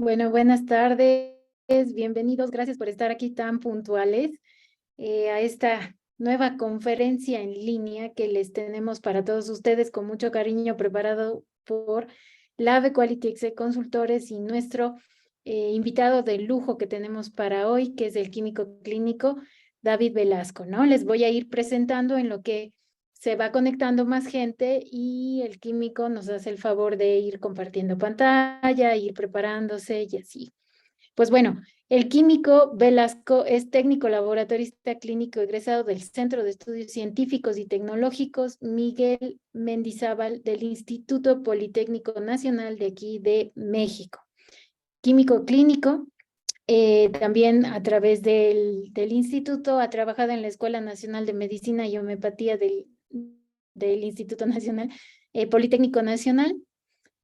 Bueno, buenas tardes, bienvenidos, gracias por estar aquí tan puntuales a esta nueva conferencia en línea que les tenemos para todos ustedes con mucho cariño preparado por Lave Quality Exe Consultores y nuestro invitado de lujo que tenemos para hoy, que es el químico clínico David Velasco, ¿no? Les voy a ir presentando en lo que se va conectando más gente y el químico nos hace el favor de ir compartiendo pantalla, ir preparándose y así. Pues bueno, el químico Velasco es técnico laboratorista clínico egresado del Centro de Estudios Científicos y Tecnológicos Miguel Mendizábal del Instituto Politécnico Nacional de aquí de México. Químico clínico, también a través del instituto ha trabajado en la Escuela Nacional de Medicina y Homeopatía del Instituto Nacional, Politécnico Nacional,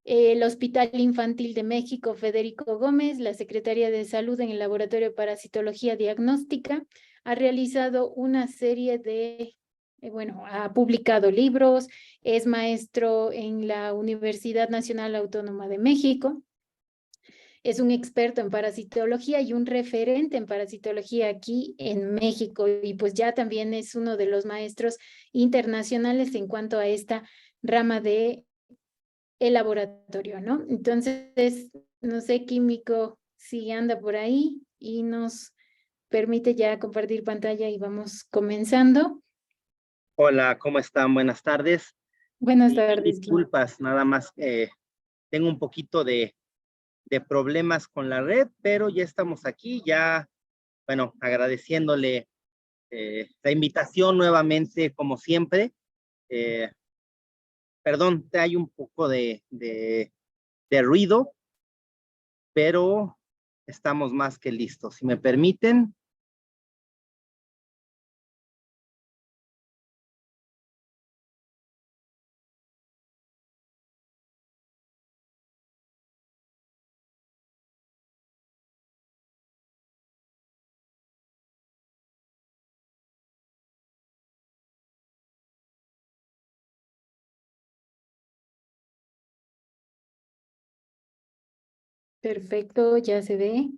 el Hospital Infantil de México Federico Gómez, la Secretaría de Salud en el Laboratorio de Parasitología Diagnóstica, ha realizado una serie bueno, ha publicado libros, es maestro en la Universidad Nacional Autónoma de México. Es un experto en parasitología y un referente en parasitología aquí en México y pues ya también es uno de los maestros internacionales en cuanto a esta rama de el laboratorio, ¿no? Entonces, no sé, químico, si anda por ahí y nos permite ya compartir pantalla y vamos comenzando. Hola, ¿cómo están? Buenas tardes. Buenas Mil tardes, químico. disculpas, nada más tengo un poquito de problemas con la red, pero ya estamos aquí, ya, bueno, agradeciéndole la invitación nuevamente, como siempre. Eh, Perdón, hay un poco de ruido, pero estamos más que listos. Si me permiten. Perfecto, ya se ve.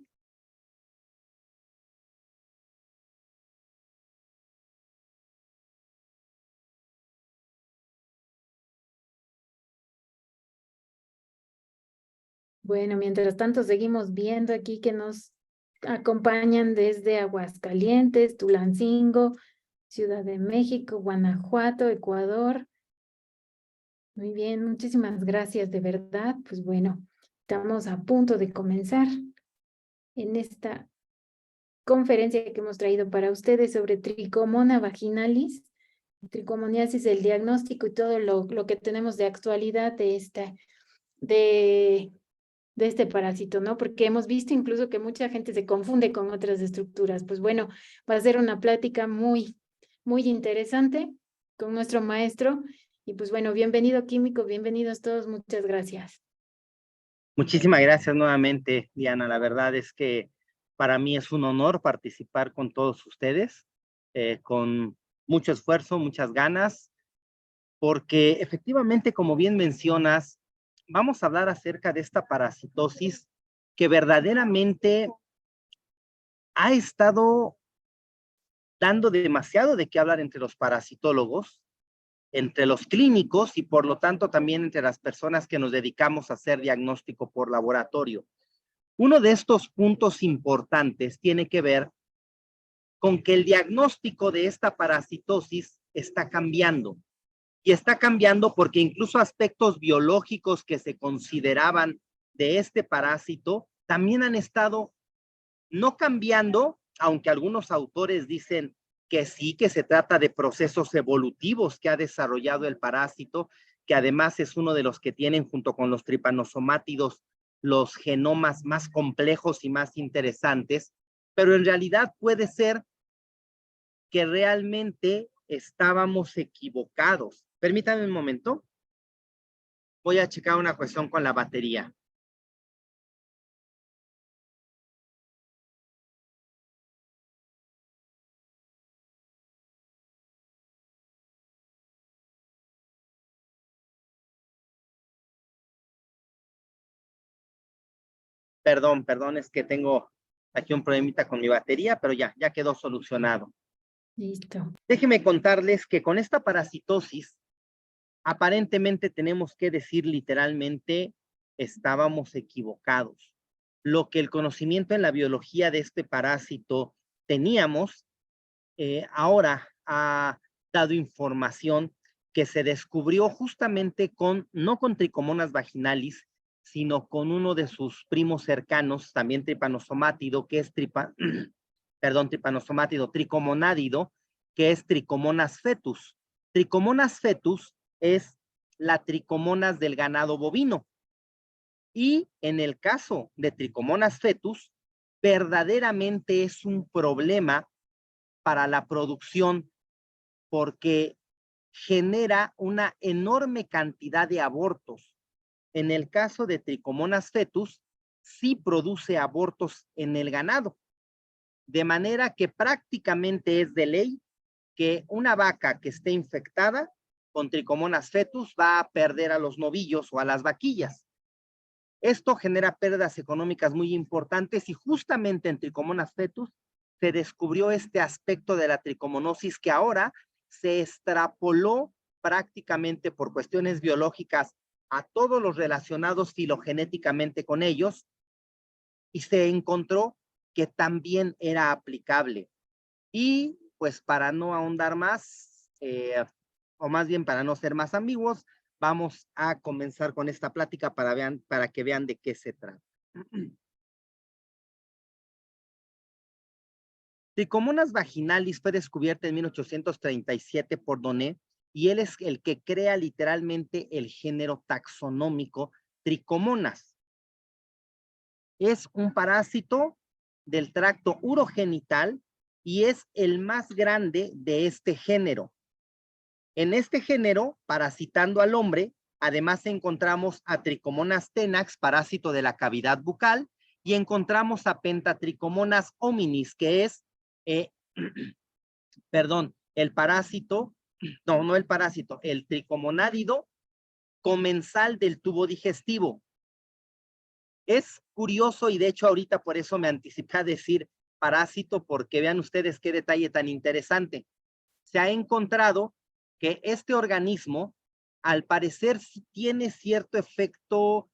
Bueno, mientras tanto seguimos viendo aquí que nos acompañan desde Aguascalientes, Tulancingo, Ciudad de México, Guanajuato, Ecuador. Muy bien, muchísimas gracias de verdad. Pues bueno, estamos a punto de comenzar en esta conferencia que hemos traído para ustedes sobre tricomona vaginalis, tricomoniasis, el diagnóstico y todo lo que tenemos de actualidad de, de este parásito, ¿no? Porque hemos visto incluso que mucha gente se confunde con otras estructuras. Pues bueno, va a ser una plática muy interesante con nuestro maestro. Y pues bueno, bienvenido químico, bienvenidos todos, muchas gracias. Muchísimas gracias nuevamente, Diana. La verdad es que para mí es un honor participar con todos ustedes, con mucho esfuerzo, muchas ganas, porque efectivamente, como bien mencionas, vamos a hablar acerca de esta parasitosis que verdaderamente ha estado dando demasiado de qué hablar entre los parasitólogos, entre los clínicos y por lo tanto también entre las personas que nos dedicamos a hacer diagnóstico por laboratorio. Uno de estos puntos importantes tiene que ver con que el diagnóstico de esta parasitosis está cambiando. Y está cambiando porque incluso aspectos biológicos que se consideraban de este parásito también han estado no cambiando, aunque algunos autores dicen que sí, que se trata de procesos evolutivos que ha desarrollado el parásito, que además es uno de los que tienen junto con los tripanosomátidos los genomas más complejos y más interesantes, pero en realidad puede ser que realmente estábamos equivocados. Permítame un momento. Voy a checar una cuestión con la batería. Perdón, es que tengo aquí un problemita con mi batería, pero ya quedó solucionado. Listo. Déjenme contarles que con esta parasitosis, aparentemente tenemos que decir literalmente, estábamos equivocados. Lo que el conocimiento en la biología de este parásito teníamos, ahora ha dado información que se descubrió justamente no con Trichomonas vaginalis, sino con uno de sus primos cercanos, también tripanosomátido, que es tricomonádido, que es Trichomonas fetus. Trichomonas fetus es la Trichomonas del ganado bovino. Y en el caso de Trichomonas fetus, verdaderamente es un problema para la producción porque genera una enorme cantidad de abortos. En el caso de Trichomonas fetus, sí produce abortos en el ganado, de manera que prácticamente es de ley que una vaca que esté infectada con Trichomonas fetus va a perder a los novillos o a las vaquillas. Esto genera pérdidas económicas muy importantes y justamente en Trichomonas fetus se descubrió este aspecto de la tricomonosis que ahora se extrapoló prácticamente por cuestiones biológicas a todos los relacionados filogenéticamente con ellos y se encontró que también era aplicable. Y pues para no ahondar más, o más bien para no ser más ambiguos, vamos a comenzar con esta plática para que vean de qué se trata. Trichomonas vaginalis fue descubierta en 1837 por Donné y él es el que crea literalmente el género taxonómico Trichomonas. Es un parásito del tracto urogenital y es el más grande de este género. En este género, parasitando al hombre, además encontramos a Trichomonas tenax, parásito de la cavidad bucal, y encontramos a Pentatrichomonas hominis, que es, el parásito, no el parásito, el tricomonádido comensal del tubo digestivo. Es curioso y de hecho ahorita por eso me anticipé a decir parásito, porque vean ustedes qué detalle tan interesante. Se ha encontrado que este organismo, al parecer, sí tiene cierto efecto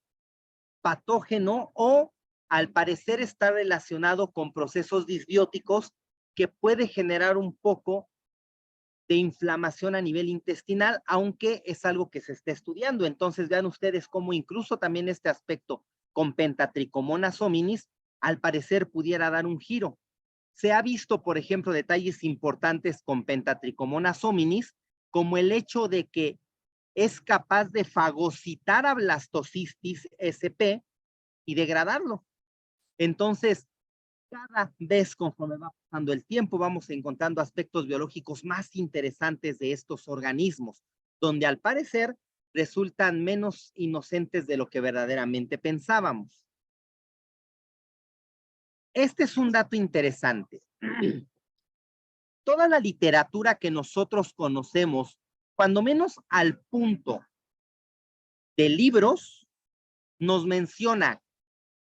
patógeno o al parecer está relacionado con procesos disbióticos que puede generar un poco de inflamación a nivel intestinal, aunque es algo que se está estudiando. Entonces vean ustedes cómo incluso también este aspecto con Pentatrichomonas hominis, al parecer pudiera dar un giro. Se ha visto, por ejemplo, detalles importantes con Pentatrichomonas hominis, como el hecho de que es capaz de fagocitar a Blastocystis sp y degradarlo. Entonces, cada vez conforme va pasando el tiempo, vamos encontrando aspectos biológicos más interesantes de estos organismos, donde al parecer resultan menos inocentes de lo que verdaderamente pensábamos. Este es un dato interesante. Toda la literatura que nosotros conocemos, cuando menos al punto de libros, nos menciona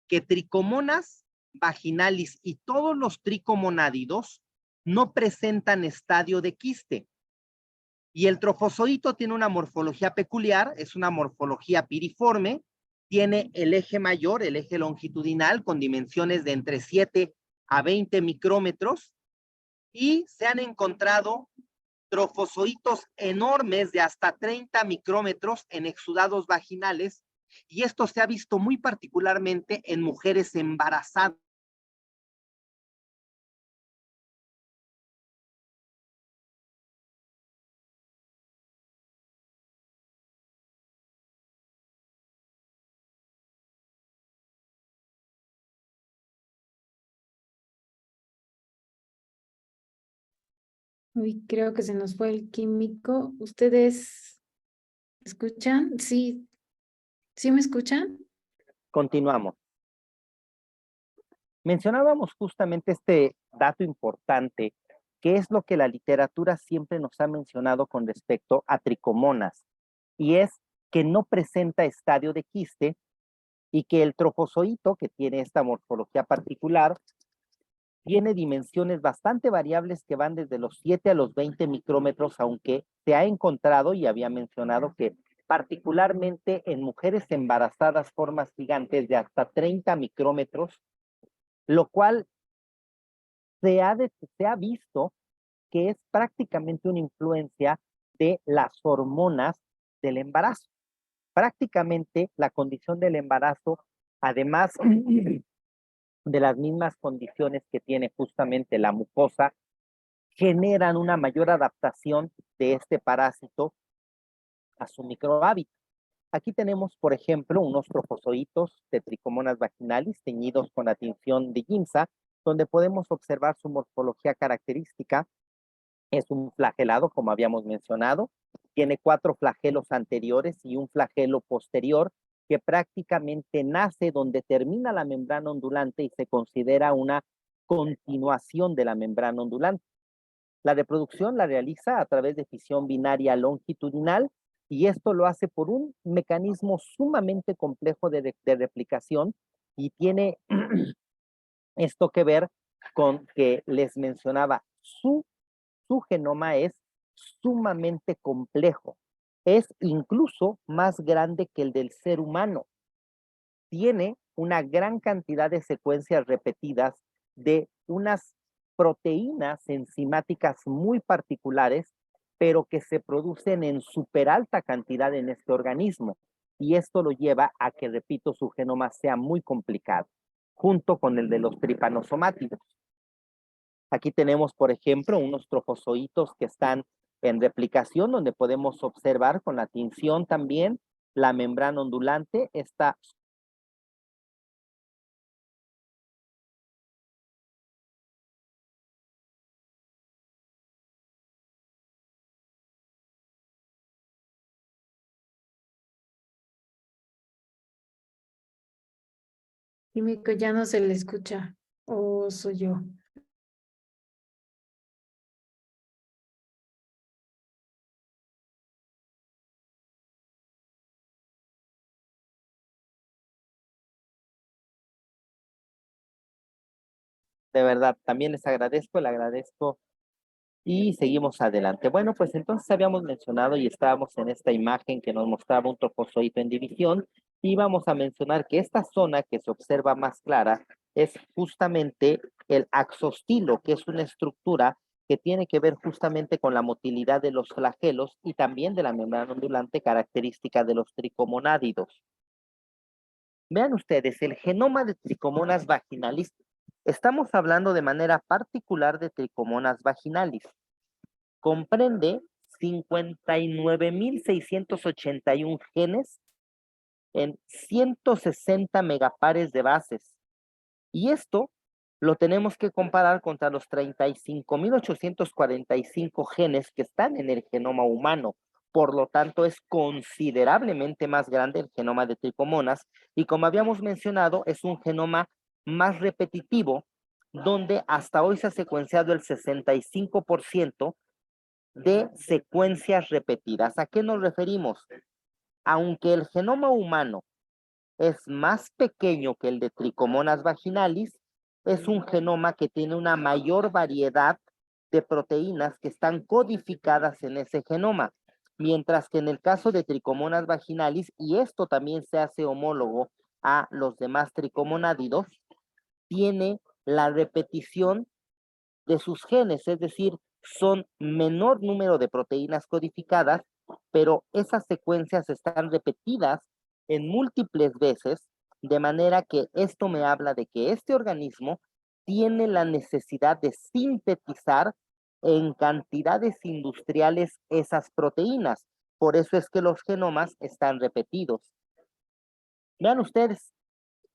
que Trichomonas vaginalis y todos los tricomonádidos no presentan estadio de quiste. Y el trofozoito tiene una morfología peculiar, es una morfología piriforme, tiene el eje mayor, el eje longitudinal, con dimensiones de entre 7 a 20 micrómetros, y se han encontrado trofozoitos enormes de hasta 30 micrómetros en exudados vaginales, y esto se ha visto muy particularmente en mujeres embarazadas. Uy, creo que se nos fue el químico. ¿Ustedes escuchan? Sí, ¿sí me escuchan? Continuamos. Mencionábamos justamente este dato importante, que es lo que la literatura siempre nos ha mencionado con respecto a tricomonas, y es que no presenta estadio de quiste y que el trofozoito, que tiene esta morfología particular, tiene dimensiones bastante variables que van desde los 7 a los 20 micrómetros, aunque se ha encontrado y había mencionado que particularmente en mujeres embarazadas formas gigantes de hasta 30 micrómetros, lo cual se ha visto que es prácticamente una influencia de las hormonas del embarazo. Prácticamente la condición del embarazo, además de las mismas condiciones que tiene justamente la mucosa, generan una mayor adaptación de este parásito a su microhábitat. Aquí tenemos, por ejemplo, unos trofozoitos de Trichomonas vaginalis teñidos con la tinción de Giemsa, donde podemos observar su morfología característica. Es un flagelado, como habíamos mencionado. Tiene 4 flagelos anteriores y un flagelo posterior que prácticamente nace donde termina la membrana ondulante y se considera una continuación de la membrana ondulante. La reproducción la realiza a través de fisión binaria longitudinal y esto lo hace por un mecanismo sumamente complejo de replicación y tiene esto que ver con que les mencionaba, su genoma es sumamente complejo. Es incluso más grande que el del ser humano. Tiene una gran cantidad de secuencias repetidas de unas proteínas enzimáticas muy particulares, pero que se producen en súper alta cantidad en este organismo. Y esto lo lleva a que, repito, su genoma sea muy complicado, junto con el de los tripanosomátidos. Aquí tenemos, por ejemplo, unos trofozoitos que están en replicación, donde podemos observar con la tinción también la membrana ondulante. Está Químico, ya no se le escucha. ¿O soy yo? de verdad, también les agradezco, le agradezco y seguimos adelante. Bueno, pues entonces habíamos mencionado y estábamos en esta imagen que nos mostraba un trofozoito en división y vamos a mencionar que esta zona que se observa más clara es justamente el axostilo, que es una estructura que tiene que ver justamente con la motilidad de los flagelos y también de la membrana ondulante característica de los tricomonádidos. Vean ustedes, el genoma de Trichomonas vaginalis, estamos hablando de manera particular de Trichomonas vaginalis. Comprende 59.681 genes en 160 megapares de bases. Y esto lo tenemos que comparar contra los 35.845 genes que están en el genoma humano. Por lo tanto, es considerablemente más grande el genoma de Trichomonas y, como habíamos mencionado, es un genoma más repetitivo, donde hasta hoy se ha secuenciado el 65% de secuencias repetidas. ¿A qué nos referimos? Aunque el genoma humano es más pequeño que el de Trichomonas vaginalis, es un genoma que tiene una mayor variedad de proteínas que están codificadas en ese genoma, mientras que en el caso de Trichomonas vaginalis, y esto también se hace homólogo a los demás tricomonádidos, tiene la repetición de sus genes, es decir, son menor número de proteínas codificadas, pero esas secuencias están repetidas en múltiples veces, de manera que esto me habla de que este organismo tiene la necesidad de sintetizar en cantidades industriales esas proteínas. Por eso es que los genomas están repetidos. Vean ustedes,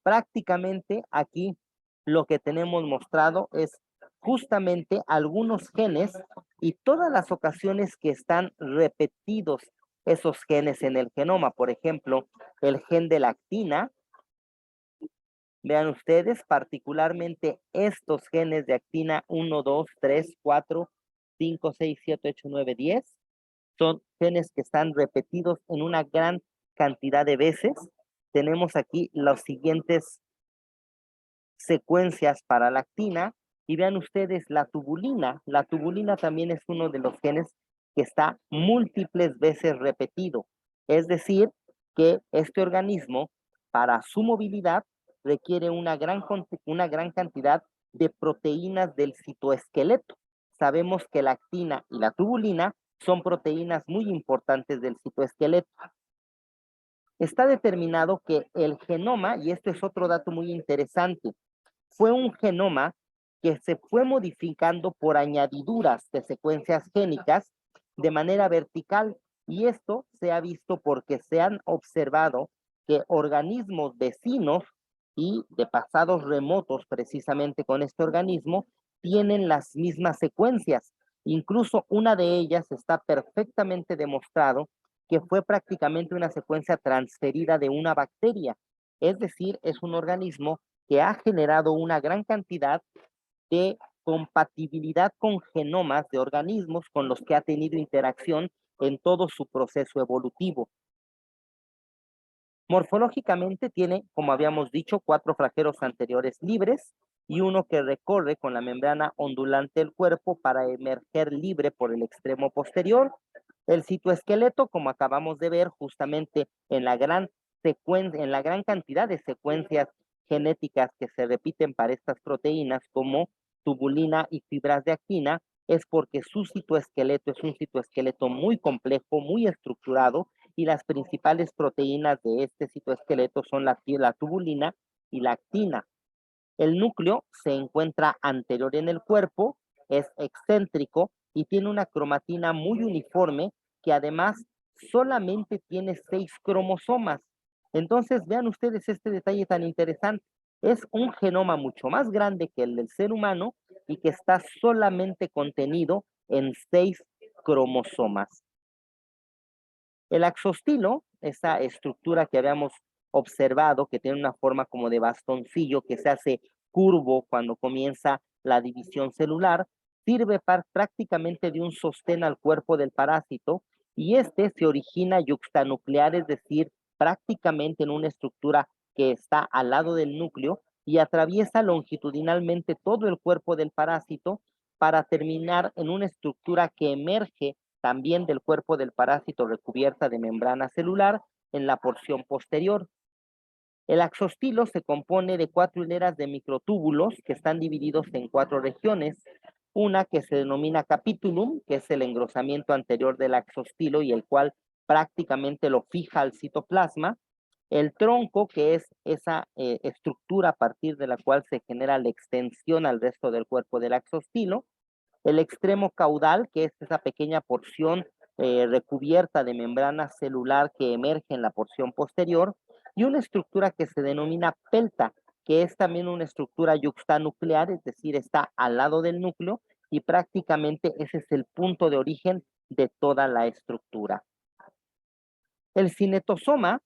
prácticamente aquí lo que tenemos mostrado es justamente algunos genes y todas las ocasiones que están repetidos esos genes en el genoma. Por ejemplo, el gen de la actina. Vean ustedes, particularmente estos genes de actina 1, 2, 3, 4, 5, 6, 7, 8, 9, 10. Son genes que están repetidos en una gran cantidad de veces tenemos aquí las siguientes secuencias para la actina, y vean ustedes la tubulina. La tubulina también es uno de los genes que está múltiples veces repetido. Es decir, que este organismo, para su movilidad, requiere una gran cantidad de proteínas del citoesqueleto. Sabemos que la actina y la tubulina son proteínas muy importantes del citoesqueleto. Está determinado que el genoma, y esto es otro dato muy interesante, fue un genoma que se fue modificando por añadiduras de secuencias génicas de manera vertical, y esto se ha visto porque se han observado que organismos vecinos y de pasados remotos precisamente con este organismo tienen las mismas secuencias. Incluso una de ellas está perfectamente demostrado que fue prácticamente una secuencia transferida de una bacteria. Es decir, es un organismo que ha generado una gran cantidad de compatibilidad con genomas de organismos con los que ha tenido interacción en todo su proceso evolutivo. Morfológicamente tiene, como habíamos dicho, 4 flagelos anteriores libres y uno que recorre con la membrana ondulante del cuerpo para emerger libre por el extremo posterior. El citoesqueleto, como acabamos de ver, justamente en la gran cantidad de secuencias genéticas que se repiten para estas proteínas, como tubulina y fibras de actina, es porque su citoesqueleto es un citoesqueleto muy complejo, muy estructurado, y las principales proteínas de este citoesqueleto son la tubulina y la actina. El núcleo se encuentra anterior en el cuerpo, es excéntrico y tiene una cromatina muy uniforme que además solamente tiene 6 cromosomas. Entonces, vean ustedes este detalle tan interesante. Es un genoma mucho más grande que el del ser humano y que está solamente contenido en 6 cromosomas. El axostilo, esa estructura que habíamos observado, que tiene una forma como de bastoncillo que se hace curvo cuando comienza la división celular, sirve prácticamente de un sostén al cuerpo del parásito, y este se origina yuxtanuclear, es decir, prácticamente en una estructura que está al lado del núcleo y atraviesa longitudinalmente todo el cuerpo del parásito para terminar en una estructura que emerge también del cuerpo del parásito recubierta de membrana celular en la porción posterior. El axostilo se compone de 4 hileras de microtúbulos que están divididos en 4 regiones. Una que se denomina capitulum, que es el engrosamiento anterior del axostilo y el cual prácticamente lo fija al citoplasma. El tronco, que es esa estructura a partir de la cual se genera la extensión al resto del cuerpo del axostilo. El extremo caudal, que es esa pequeña porción recubierta de membrana celular que emerge en la porción posterior, y una estructura que se denomina pelta, que es también una estructura yuxtanuclear, es decir, está al lado del núcleo y prácticamente ese es el punto de origen de toda la estructura. El cinetosoma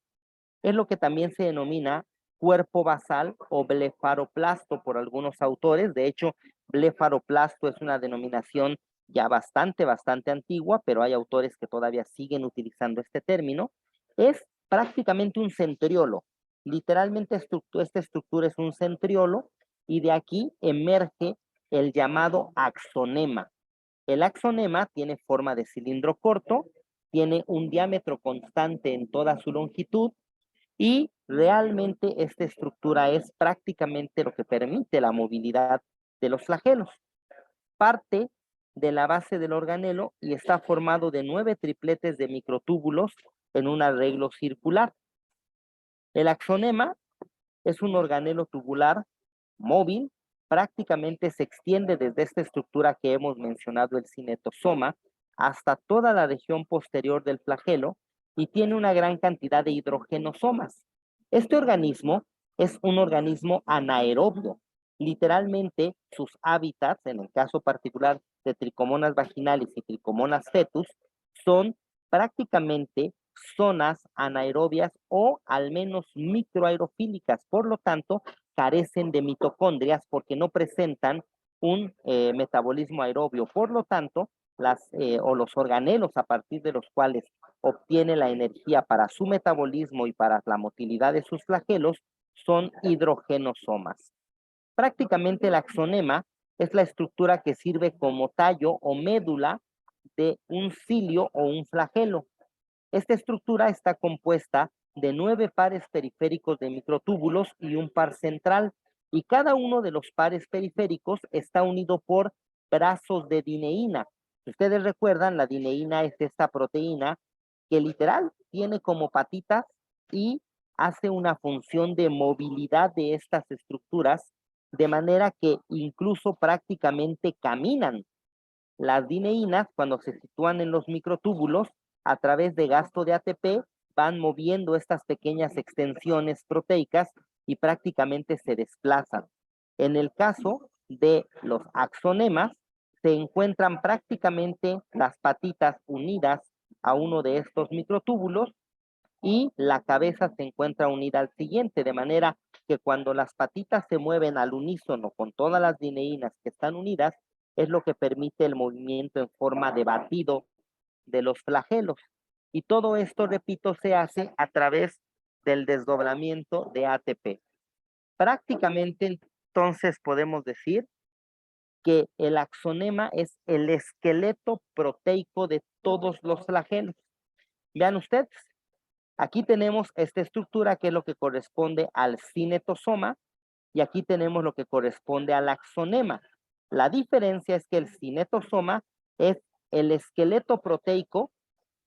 es lo que también se denomina cuerpo basal o blefaroplasto por algunos autores. De hecho, blefaroplasto es una denominación ya bastante antigua, pero hay autores que todavía siguen utilizando este término. Es prácticamente un centriolo. Literalmente esta estructura es un centriolo y de aquí emerge el llamado axonema. El axonema tiene forma de cilindro corto, tiene un diámetro constante en toda su longitud, y realmente esta estructura es prácticamente lo que permite la movilidad de los flagelos. Parte de la base del organelo y está formado de 9 tripletes de microtúbulos en un arreglo circular. El axonema es un organelo tubular móvil, prácticamente se extiende desde esta estructura que hemos mencionado, el cinetosoma, hasta toda la región posterior del flagelo y tiene una gran cantidad de hidrogenosomas. Este organismo es un organismo anaerobio. Literalmente, sus hábitats, en el caso particular de tricomonas vaginales y tricomonas fetus, son prácticamente zonas anaerobias o al menos microaerofílicas. Por lo tanto, carecen de mitocondrias porque no presentan un metabolismo aerobio. Por lo tanto, los organelos a partir de los cuales obtiene la energía para su metabolismo y para la motilidad de sus flagelos son hidrogenosomas. Prácticamente el axonema es la estructura que sirve como tallo o médula de un cilio o un flagelo. Esta estructura está compuesta de 9 pares periféricos de microtúbulos y un par central, y cada uno de los pares periféricos está unido por brazos de dineína. Si ustedes recuerdan, la dineína es esta proteína que literal tiene como patitas y hace una función de movilidad de estas estructuras, de manera que incluso prácticamente caminan. Las dineínas, cuando se sitúan en los microtúbulos, a través de gasto de ATP, van moviendo estas pequeñas extensiones proteicas y prácticamente se desplazan. En el caso de los axonemas, se encuentran prácticamente las patitas unidas a uno de estos microtúbulos y la cabeza se encuentra unida al siguiente, de manera que cuando las patitas se mueven al unísono con todas las dineínas que están unidas, es lo que permite el movimiento en forma de batido de los flagelos. Y todo esto, repito, se hace a través del desdoblamiento de ATP. Prácticamente, entonces, podemos decir que el axonema es el esqueleto proteico de todos los flagelos. Vean ustedes, aquí tenemos esta estructura que es lo que corresponde al cinetosoma y aquí tenemos lo que corresponde al axonema. La diferencia es que el cinetosoma es el esqueleto proteico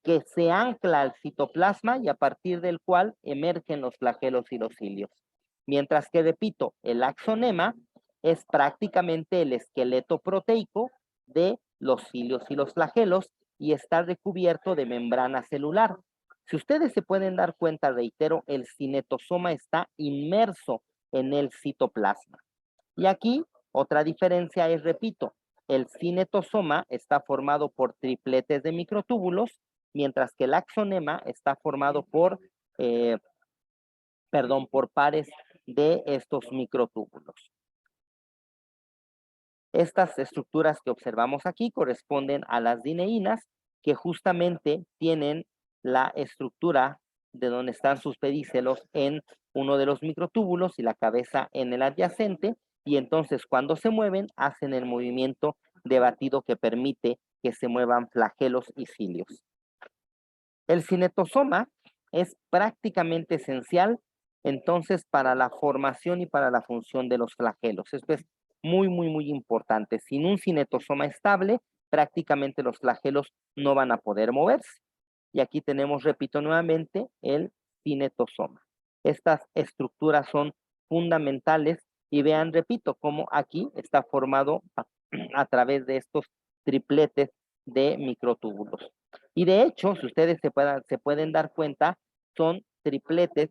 que se ancla al citoplasma y a partir del cual emergen los flagelos y los cilios. Mientras que, repito, el axonema es prácticamente el esqueleto proteico de los cilios y los flagelos y está recubierto de membrana celular. Si ustedes se pueden dar cuenta, reitero, el cinetosoma está inmerso en el citoplasma. Y aquí otra diferencia es, repito, el cinetosoma está formado por tripletes de microtúbulos, mientras que el axonema está formado por pares de estos microtúbulos. Estas estructuras que observamos aquí corresponden a las dineínas, que justamente tienen la estructura de donde están sus pedícelos en uno de los microtúbulos y la cabeza en el adyacente, y entonces cuando se mueven hacen el movimiento de batido que permite que se muevan flagelos y cilios. El cinetosoma es prácticamente esencial entonces para la formación y para la función de los flagelos. Esto es muy importante. Sin un cinetosoma estable, prácticamente los flagelos no van a poder moverse. Y aquí tenemos, repito nuevamente, el cinetosoma. Estas estructuras son fundamentales y vean, repito, cómo aquí está formado a través de estos tripletes de microtúbulos. Y de hecho, si ustedes se pueden dar cuenta, son tripletes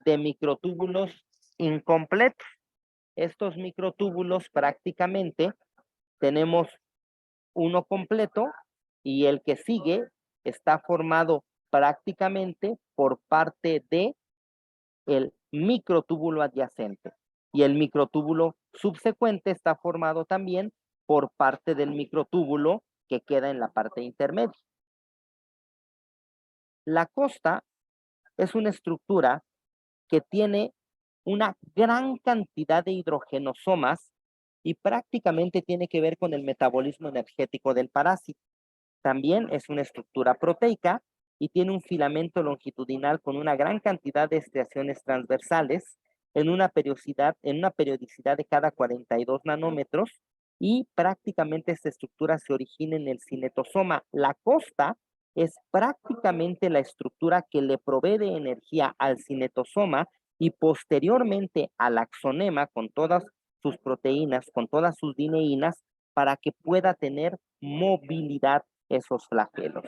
de microtúbulos incompletos. Estos microtúbulos prácticamente tenemos uno completo y el que sigue está formado prácticamente por parte de el microtúbulo adyacente y el microtúbulo subsecuente está formado también por parte del microtúbulo que queda en la parte intermedia. La costa es una estructura que tiene una gran cantidad de hidrogenosomas y prácticamente tiene que ver con el metabolismo energético del parásito. También es una estructura proteica y tiene un filamento longitudinal con una gran cantidad de estriaciones transversales en una periodicidad de cada 42 nanómetros y prácticamente esta estructura se origina en el cinetosoma. La costa es prácticamente la estructura que le provee de energía al cinetosoma y posteriormente al axonema con todas sus proteínas, con todas sus dineínas, para que pueda tener movilidad esos flagelos.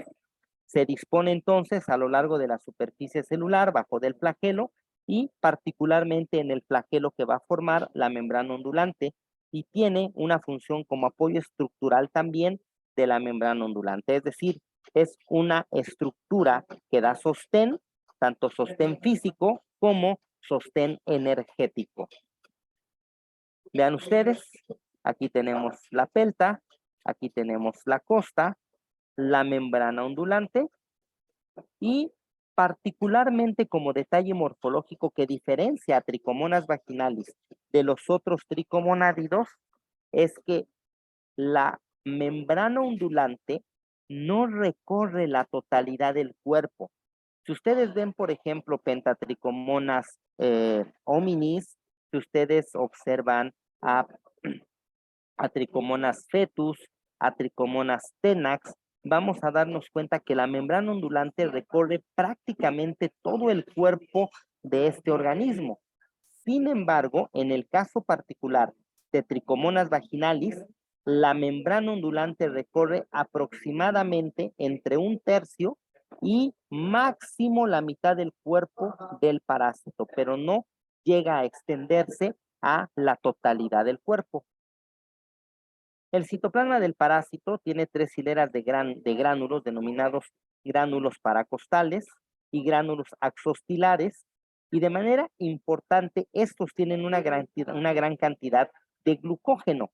Se dispone entonces a lo largo de la superficie celular bajo del flagelo y particularmente en el flagelo que va a formar la membrana ondulante y tiene una función como apoyo estructural también de la membrana ondulante, es decir, es una estructura que da sostén, tanto sostén físico como sostén energético. Vean ustedes, aquí tenemos la pelta, aquí tenemos la costa, la membrana ondulante Y particularmente como detalle morfológico que diferencia a Trichomonas vaginalis de los otros tricomonádidos es que la membrana ondulante no recorre la totalidad del cuerpo. Si ustedes ven, por ejemplo, Pentatrichomonas hominis, si ustedes observan a, a Trichomonas fetus, a Trichomonas tenax, vamos a darnos cuenta que la membrana ondulante recorre prácticamente todo el cuerpo de este organismo. Sin embargo, en el caso particular de Trichomonas vaginalis, la membrana ondulante recorre aproximadamente entre un tercio y máximo la mitad del cuerpo del parásito, pero no llega a extenderse a la totalidad del cuerpo. El citoplasma del parásito tiene 3 hileras de gránulos denominados gránulos paracostales y gránulos axostilares, y de manera importante estos tienen una gran cantidad de glucógeno.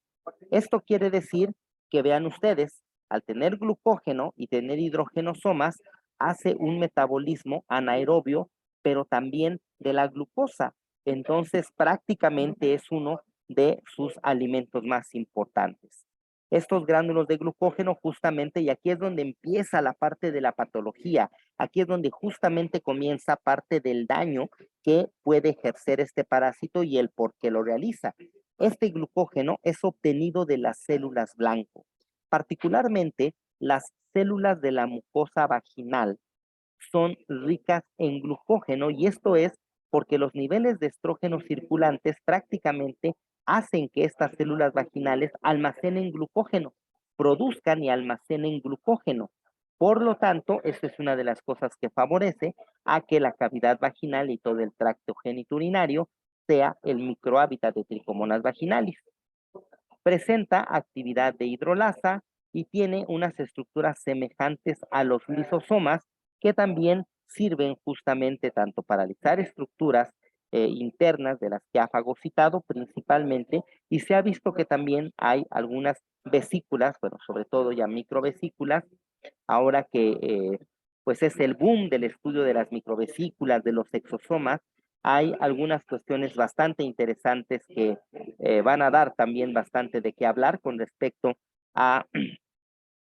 Esto quiere decir que, vean ustedes, al tener glucógeno y tener hidrogenosomas, hace un metabolismo anaerobio, pero también de la glucosa. Entonces, prácticamente es uno de sus alimentos más importantes. Estos gránulos de glucógeno justamente, y aquí es donde empieza la parte de la patología, aquí es donde justamente comienza parte del daño que puede ejercer este parásito y el por qué lo realiza. Este glucógeno es obtenido de las células blanco, particularmente las células de la mucosa vaginal son ricas en glucógeno, y esto es porque los niveles de estrógenos circulantes prácticamente hacen que estas células vaginales almacenen glucógeno, produzcan y almacenen glucógeno. Por lo tanto, esta es una de las cosas que favorece a que la cavidad vaginal y todo el tracto genitourinario sea el microhábitat de Trichomonas vaginalis. Presenta actividad de hidrolasa y tiene unas estructuras semejantes a los lisosomas que también sirven justamente tanto para alisar estructuras internas de las que ha fagocitado principalmente, y se ha visto que también hay algunas vesículas, bueno, sobre todo ya microvesículas, ahora que pues es el boom del estudio de las microvesículas, de los exosomas. Hay algunas cuestiones bastante interesantes que van a dar también bastante de qué hablar con respecto a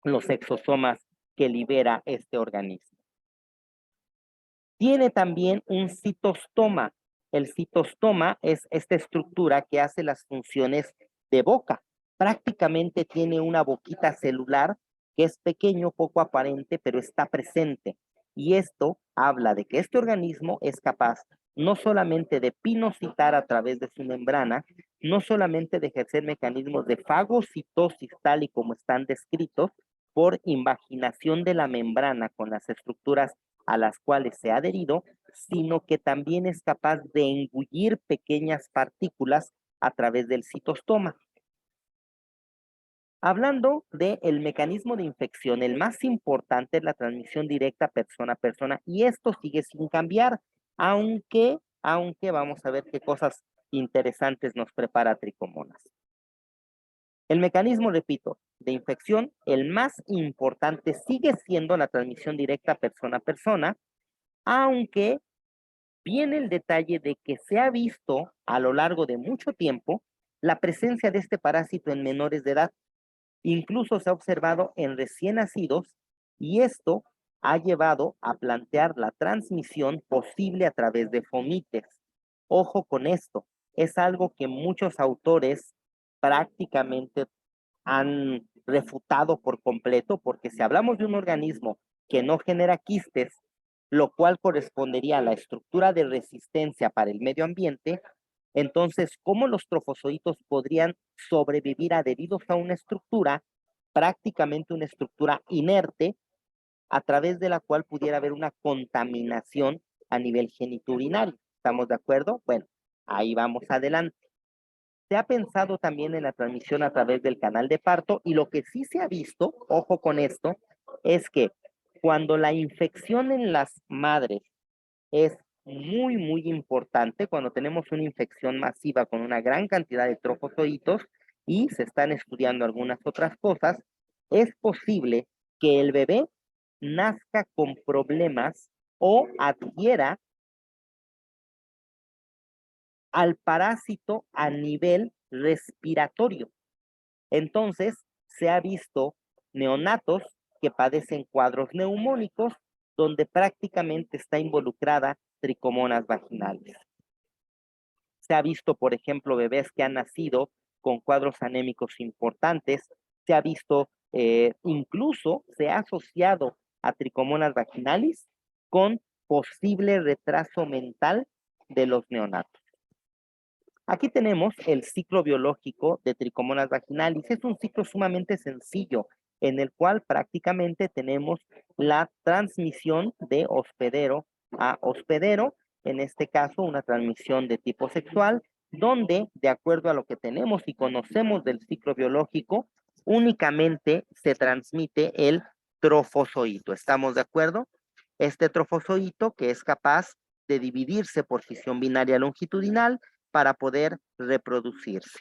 los exosomas que libera este organismo. Tiene también un citostoma. El citostoma es esta estructura que hace las funciones de boca. Prácticamente tiene una boquita celular que es pequeño, poco aparente, pero está presente. Y esto habla de que este organismo es capaz no solamente de pinocitar a través de su membrana, no solamente de ejercer mecanismos de fagocitosis tal y como están descritos por invaginación de la membrana con las estructuras a las cuales se ha adherido, sino que también es capaz de engullir pequeñas partículas a través del citostoma. Hablando del mecanismo de infección, el más importante es la transmisión directa persona a persona, y esto sigue sin cambiar, aunque vamos a ver qué cosas interesantes nos prepara Trichomonas. El mecanismo, repito, de infección, el más importante sigue siendo la transmisión directa persona a persona, aunque viene el detalle de que se ha visto a lo largo de mucho tiempo la presencia de este parásito en menores de edad. Incluso se ha observado en recién nacidos, y esto ha llevado a plantear la transmisión posible a través de fomites. Ojo con esto, es algo que muchos autores prácticamente han refutado por completo, porque si hablamos de un organismo que no genera quistes, lo cual correspondería a la estructura de resistencia para el medio ambiente, entonces, ¿cómo los trofozoitos podrían sobrevivir adheridos a una estructura, prácticamente una estructura inerte, a través de la cual pudiera haber una contaminación a nivel genitourinario? ¿Estamos de acuerdo? Bueno, ahí vamos adelante. Se ha pensado también en la transmisión a través del canal de parto, y lo que sí se ha visto, ojo con esto, es que cuando la infección en las madres es muy importante, cuando tenemos una infección masiva con una gran cantidad de trofozoitos, y se están estudiando algunas otras cosas, es posible que el bebé nazca con problemas o adhiera al parásito a nivel respiratorio. Entonces, se ha visto neonatos que padecen cuadros neumónicos donde prácticamente está involucrada tricomonas vaginales. Se ha visto, por ejemplo, bebés que han nacido con cuadros anémicos importantes. Se ha visto, incluso se ha asociado a tricomonas vaginalis con posible retraso mental de los neonatos. Aquí tenemos el ciclo biológico de tricomonas vaginalis. Es un ciclo sumamente sencillo en el cual prácticamente tenemos la transmisión de hospedero a hospedero, en este caso una transmisión de tipo sexual, donde de acuerdo a lo que tenemos y conocemos del ciclo biológico, únicamente se transmite el trofozoito. ¿Estamos de acuerdo? Este trofozoito que es capaz de dividirse por fisión binaria longitudinal para poder reproducirse.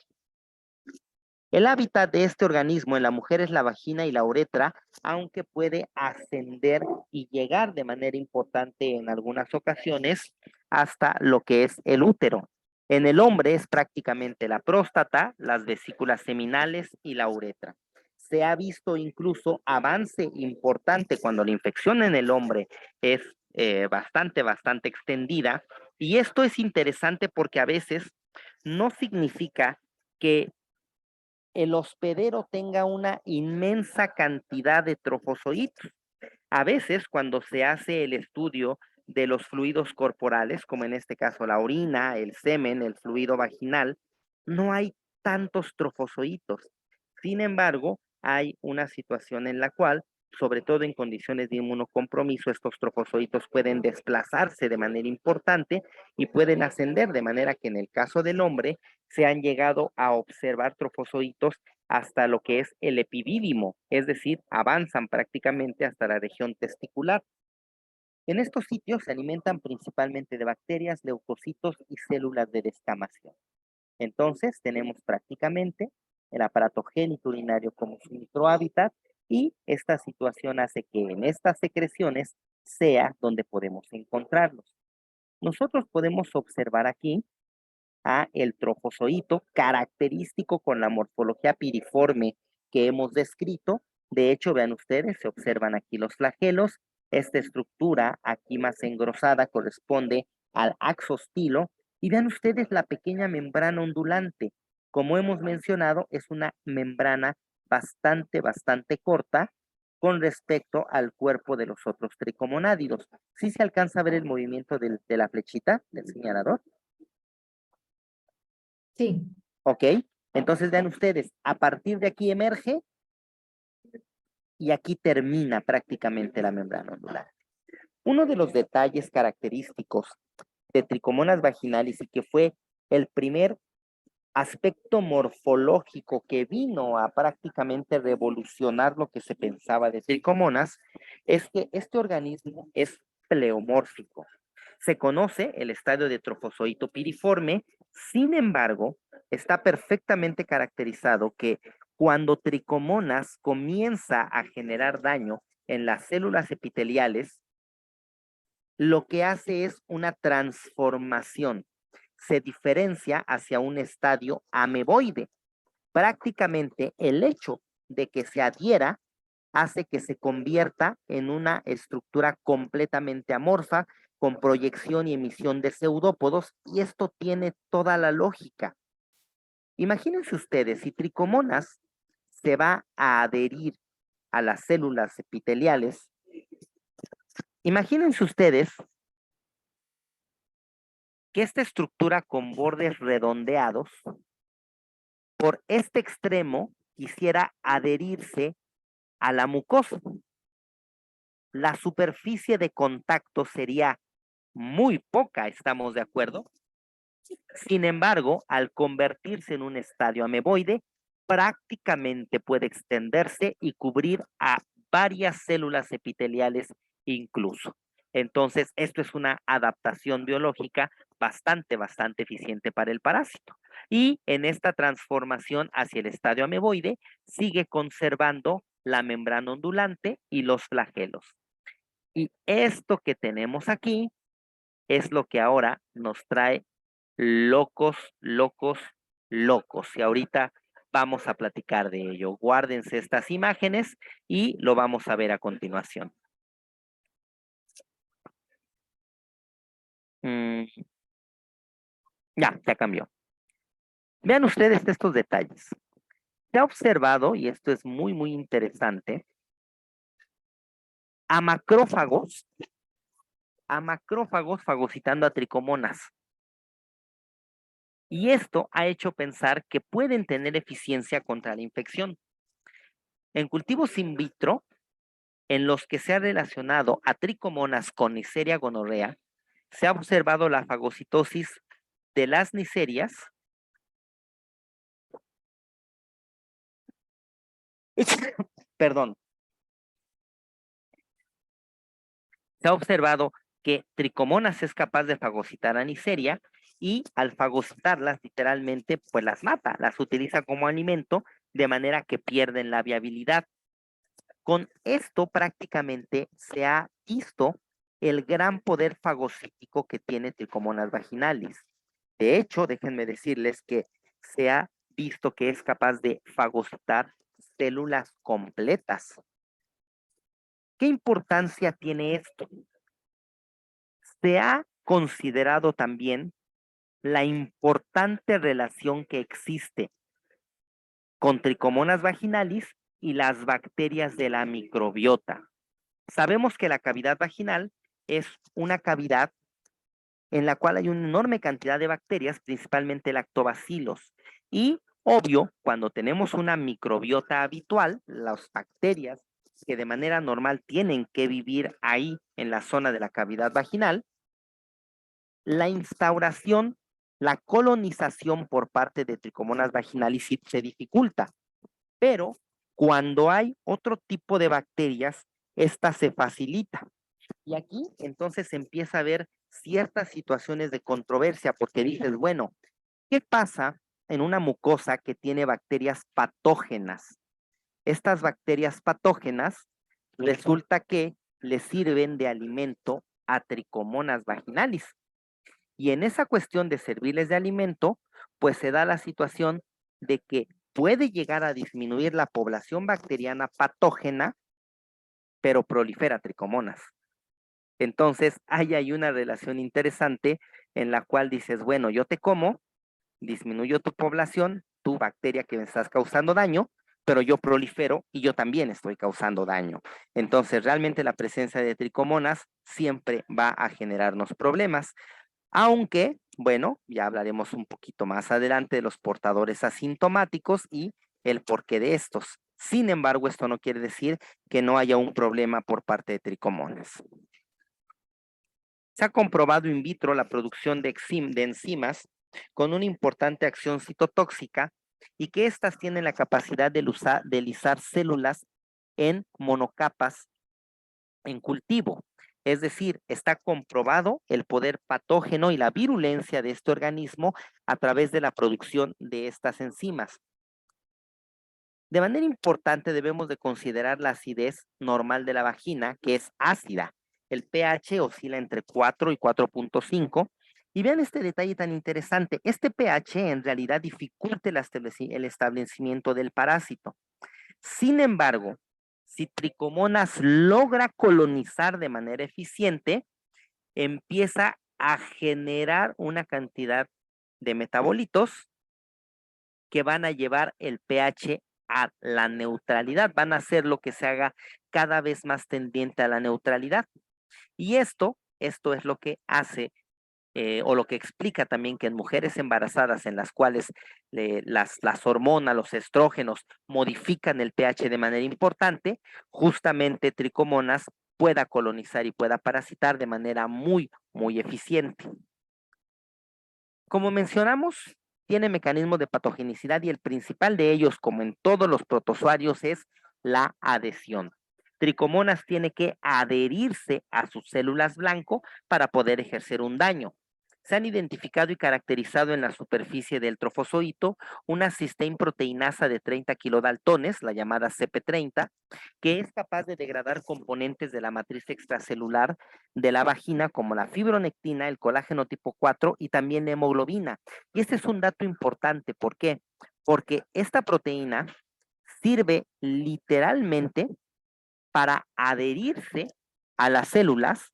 El hábitat de este organismo en la mujer es la vagina y la uretra, aunque puede ascender y llegar de manera importante en algunas ocasiones hasta lo que es el útero. En el hombre es prácticamente la próstata, las vesículas seminales y la uretra. Se ha visto incluso avance importante cuando la infección en el hombre es bastante extendida, y esto es interesante porque a veces no significa que el hospedero tenga una inmensa cantidad de trofozoitos. A veces, cuando se hace el estudio de los fluidos corporales, como en este caso la orina, el semen, el fluido vaginal, no hay tantos trofozoitos. Sin embargo, hay una situación en la cual, sobre todo en condiciones de inmunocompromiso, estos trofozoitos pueden desplazarse de manera importante y pueden ascender, de manera que en el caso del hombre se han llegado a observar trofozoitos hasta lo que es el epidídimo, es decir, avanzan prácticamente hasta la región testicular. En estos sitios se alimentan principalmente de bacterias, leucocitos y células de descamación. Entonces tenemos prácticamente el aparato genitourinario como su microhábitat, y esta situación hace que en estas secreciones sea donde podemos encontrarlos. Nosotros podemos observar aquí a el trofozoito característico con la morfología piriforme que hemos descrito. De hecho, vean ustedes, se observan aquí los flagelos. Esta estructura aquí más engrosada corresponde al axostilo, y vean ustedes la pequeña membrana ondulante. Como hemos mencionado, es una membrana bastante corta con respecto al cuerpo de los otros tricomonádidos. ¿Sí se alcanza a ver el movimiento de la flechita del señalador? Sí. ¿Ok? Entonces vean ustedes, a partir de aquí emerge y aquí termina prácticamente la membrana ondulante. Uno de los detalles característicos de Trichomonas vaginalis, y que fue el primer aspecto morfológico que vino a prácticamente revolucionar lo que se pensaba de tricomonas, es que este organismo es pleomórfico. Se conoce el estadio de trofozoito piriforme. Sin embargo, está perfectamente caracterizado que cuando tricomonas comienza a generar daño en las células epiteliales, lo que hace es una transformación. Se diferencia hacia un estadio ameboide. Prácticamente el hecho de que se adhiera hace que se convierta en una estructura completamente amorfa, con proyección y emisión de pseudópodos, y esto tiene toda la lógica. Imagínense ustedes, si Tricomonas se va a adherir a las células epiteliales, imagínense ustedes que esta estructura con bordes redondeados, por este extremo, quisiera adherirse a la mucosa. La superficie de contacto sería muy poca, ¿estamos de acuerdo? Sin embargo, al convertirse en un estadio ameboide, prácticamente puede extenderse y cubrir a varias células epiteliales incluso. Entonces, esto es una adaptación biológica bastante eficiente para el parásito. Y en esta transformación hacia el estadio ameboide, sigue conservando la membrana ondulante y los flagelos. Y esto que tenemos aquí es lo que ahora nos trae locos, locos, locos. Y ahorita vamos a platicar de ello. Guárdense estas imágenes y lo vamos a ver a continuación. Ya cambió. Vean ustedes estos detalles. Se ha observado, y esto es muy, muy interesante, a macrófagos fagocitando a tricomonas. Y esto ha hecho pensar que pueden tener eficiencia contra la infección. En cultivos in vitro, en los que se ha relacionado a tricomonas con Neisseria gonorrea, se ha observado la fagocitosis de las Neisserias perdón, se ha observado que Tricomonas es capaz de fagocitar a Neisseria y al fagocitarlas literalmente pues las mata, las utiliza como alimento de manera que pierden la viabilidad. Con esto prácticamente se ha visto el gran poder fagocítico que tiene Tricomonas vaginalis. De hecho, déjenme decirles que se ha visto que es capaz de fagocitar células completas. ¿Qué importancia tiene esto? Se ha considerado también la importante relación que existe con Tricomonas vaginalis y las bacterias de la microbiota. Sabemos que la cavidad vaginal es una cavidad en la cual hay una enorme cantidad de bacterias, principalmente lactobacilos. Y obvio, cuando tenemos una microbiota habitual, las bacterias que de manera normal tienen que vivir ahí en la zona de la cavidad vaginal, la instauración, la colonización por parte de Tricomonas vaginalis se dificulta, pero cuando hay otro tipo de bacterias, esta se facilita. Y aquí entonces empieza a haber ciertas situaciones de controversia porque dices, bueno, ¿qué pasa en una mucosa que tiene bacterias patógenas? Estas bacterias patógenas resulta que le sirven de alimento a Tricomonas vaginalis. Y en esa cuestión de servirles de alimento, pues se da la situación de que puede llegar a disminuir la población bacteriana patógena, pero prolifera tricomonas. Entonces, hay una relación interesante en la cual dices, bueno, yo te como, disminuyo tu población, tu bacteria que me estás causando daño, pero yo prolifero y yo también estoy causando daño. Entonces, realmente la presencia de tricomonas siempre va a generarnos problemas. Aunque, bueno, ya hablaremos un poquito más adelante de los portadores asintomáticos y el porqué de estos. Sin embargo, esto no quiere decir que no haya un problema por parte de tricomonas. Se ha comprobado in vitro la producción de enzimas con una importante acción citotóxica y que éstas tienen la capacidad de lisar células en monocapas en cultivo. Es decir, está comprobado el poder patógeno y la virulencia de este organismo a través de la producción de estas enzimas. De manera importante debemos de considerar la acidez normal de la vagina, que es ácida. El pH oscila entre 4 y 4.5. Y vean este detalle tan interesante. Este pH en realidad dificulta el establecimiento del parásito. Sin embargo, si Tricomonas logra colonizar de manera eficiente, empieza a generar una cantidad de metabolitos que van a llevar el pH a la neutralidad, van a hacer lo que se haga cada vez más tendiente a la neutralidad. Y esto es lo que hace o lo que explica también que en mujeres embarazadas en las cuales las hormonas, los estrógenos modifican el pH de manera importante, justamente Tricomonas pueda colonizar y pueda parasitar de manera muy, muy eficiente. Como mencionamos, tiene mecanismos de patogenicidad y el principal de ellos, como en todos los protozoarios, es la adhesión. Tricomonas tiene que adherirse a sus células blanco para poder ejercer un daño. Se han identificado y caracterizado en la superficie del trofozoito una cisteína proteinasa de 30 kilodaltones, la llamada CP30, que es capaz de degradar componentes de la matriz extracelular de la vagina, como la fibronectina, el colágeno tipo 4 y también la hemoglobina. Y este es un dato importante. ¿Por qué? Porque esta proteína sirve literalmente para adherirse a las células,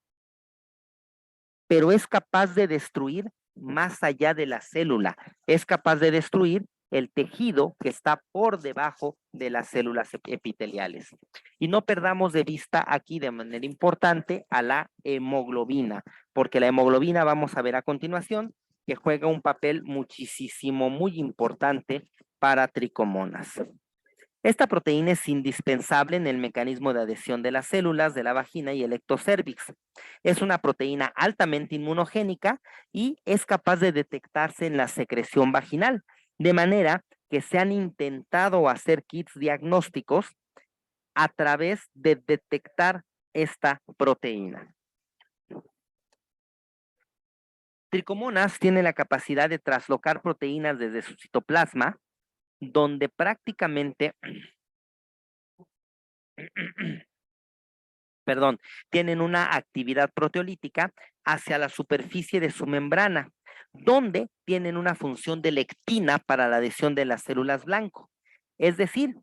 pero es capaz de destruir más allá de la célula, es capaz de destruir el tejido que está por debajo de las células epiteliales. Y no perdamos de vista aquí de manera importante a la hemoglobina, porque la hemoglobina, vamos a ver a continuación, que juega un papel muchísimo, muy importante para tricomonas. Esta proteína es indispensable en el mecanismo de adhesión de las células de la vagina y el ectocervix. Es una proteína altamente inmunogénica y es capaz de detectarse en la secreción vaginal, de manera que se han intentado hacer kits diagnósticos a través de detectar esta proteína. Tricomonas tiene la capacidad de traslocar proteínas desde su citoplasma, donde prácticamente tienen una actividad proteolítica hacia la superficie de su membrana, donde tienen una función de lectina para la adhesión de las células blanco. Es decir,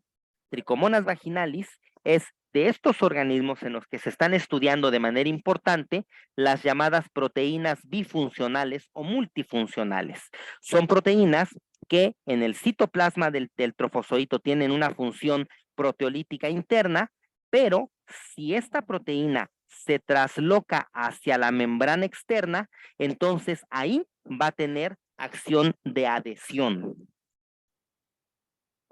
Tricomonas vaginalis es de estos organismos en los que se están estudiando de manera importante las llamadas proteínas bifuncionales o multifuncionales. Son proteínas que en el citoplasma del trofozoito tienen una función proteolítica interna, pero si esta proteína se trasloca hacia la membrana externa, entonces ahí va a tener acción de adhesión.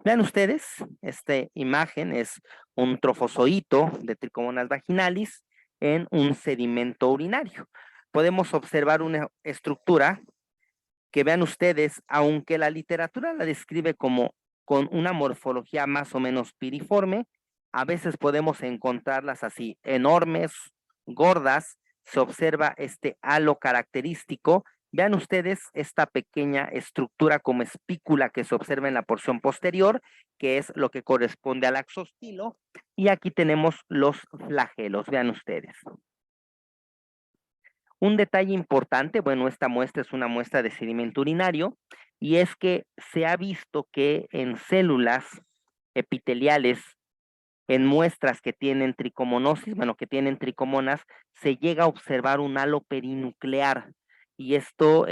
Vean ustedes, esta imagen es un trofozoito de Tricomonas vaginalis en un sedimento urinario. Podemos observar una estructura que, vean ustedes, aunque la literatura la describe como con una morfología más o menos piriforme, a veces podemos encontrarlas así, enormes, gordas. Se observa este halo característico. Vean ustedes esta pequeña estructura como espícula que se observa en la porción posterior, que es lo que corresponde al axostilo, y aquí tenemos los flagelos, vean ustedes. Un detalle importante, bueno, esta muestra es una muestra de sedimento urinario, y es que se ha visto que en células epiteliales, en muestras que tienen tricomonosis, bueno, que tienen tricomonas, se llega a observar un halo perinuclear, y esto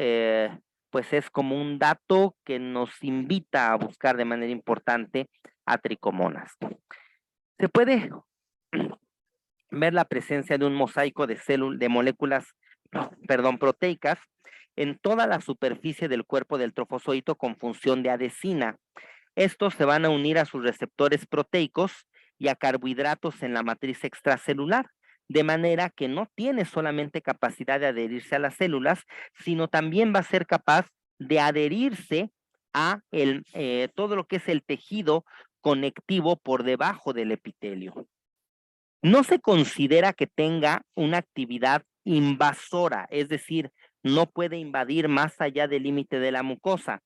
pues es como un dato que nos invita a buscar de manera importante a tricomonas. Se puede ver la presencia de un mosaico de moléculas, proteicas en toda la superficie del cuerpo del trofozoito con función de adhesina. Estos se van a unir a sus receptores proteicos y a carbohidratos en la matriz extracelular, de manera que no tiene solamente capacidad de adherirse a las células, sino también va a ser capaz de adherirse a todo lo que es el tejido conectivo por debajo del epitelio. No se considera que tenga una actividad invasora, es decir, no puede invadir más allá del límite de la mucosa,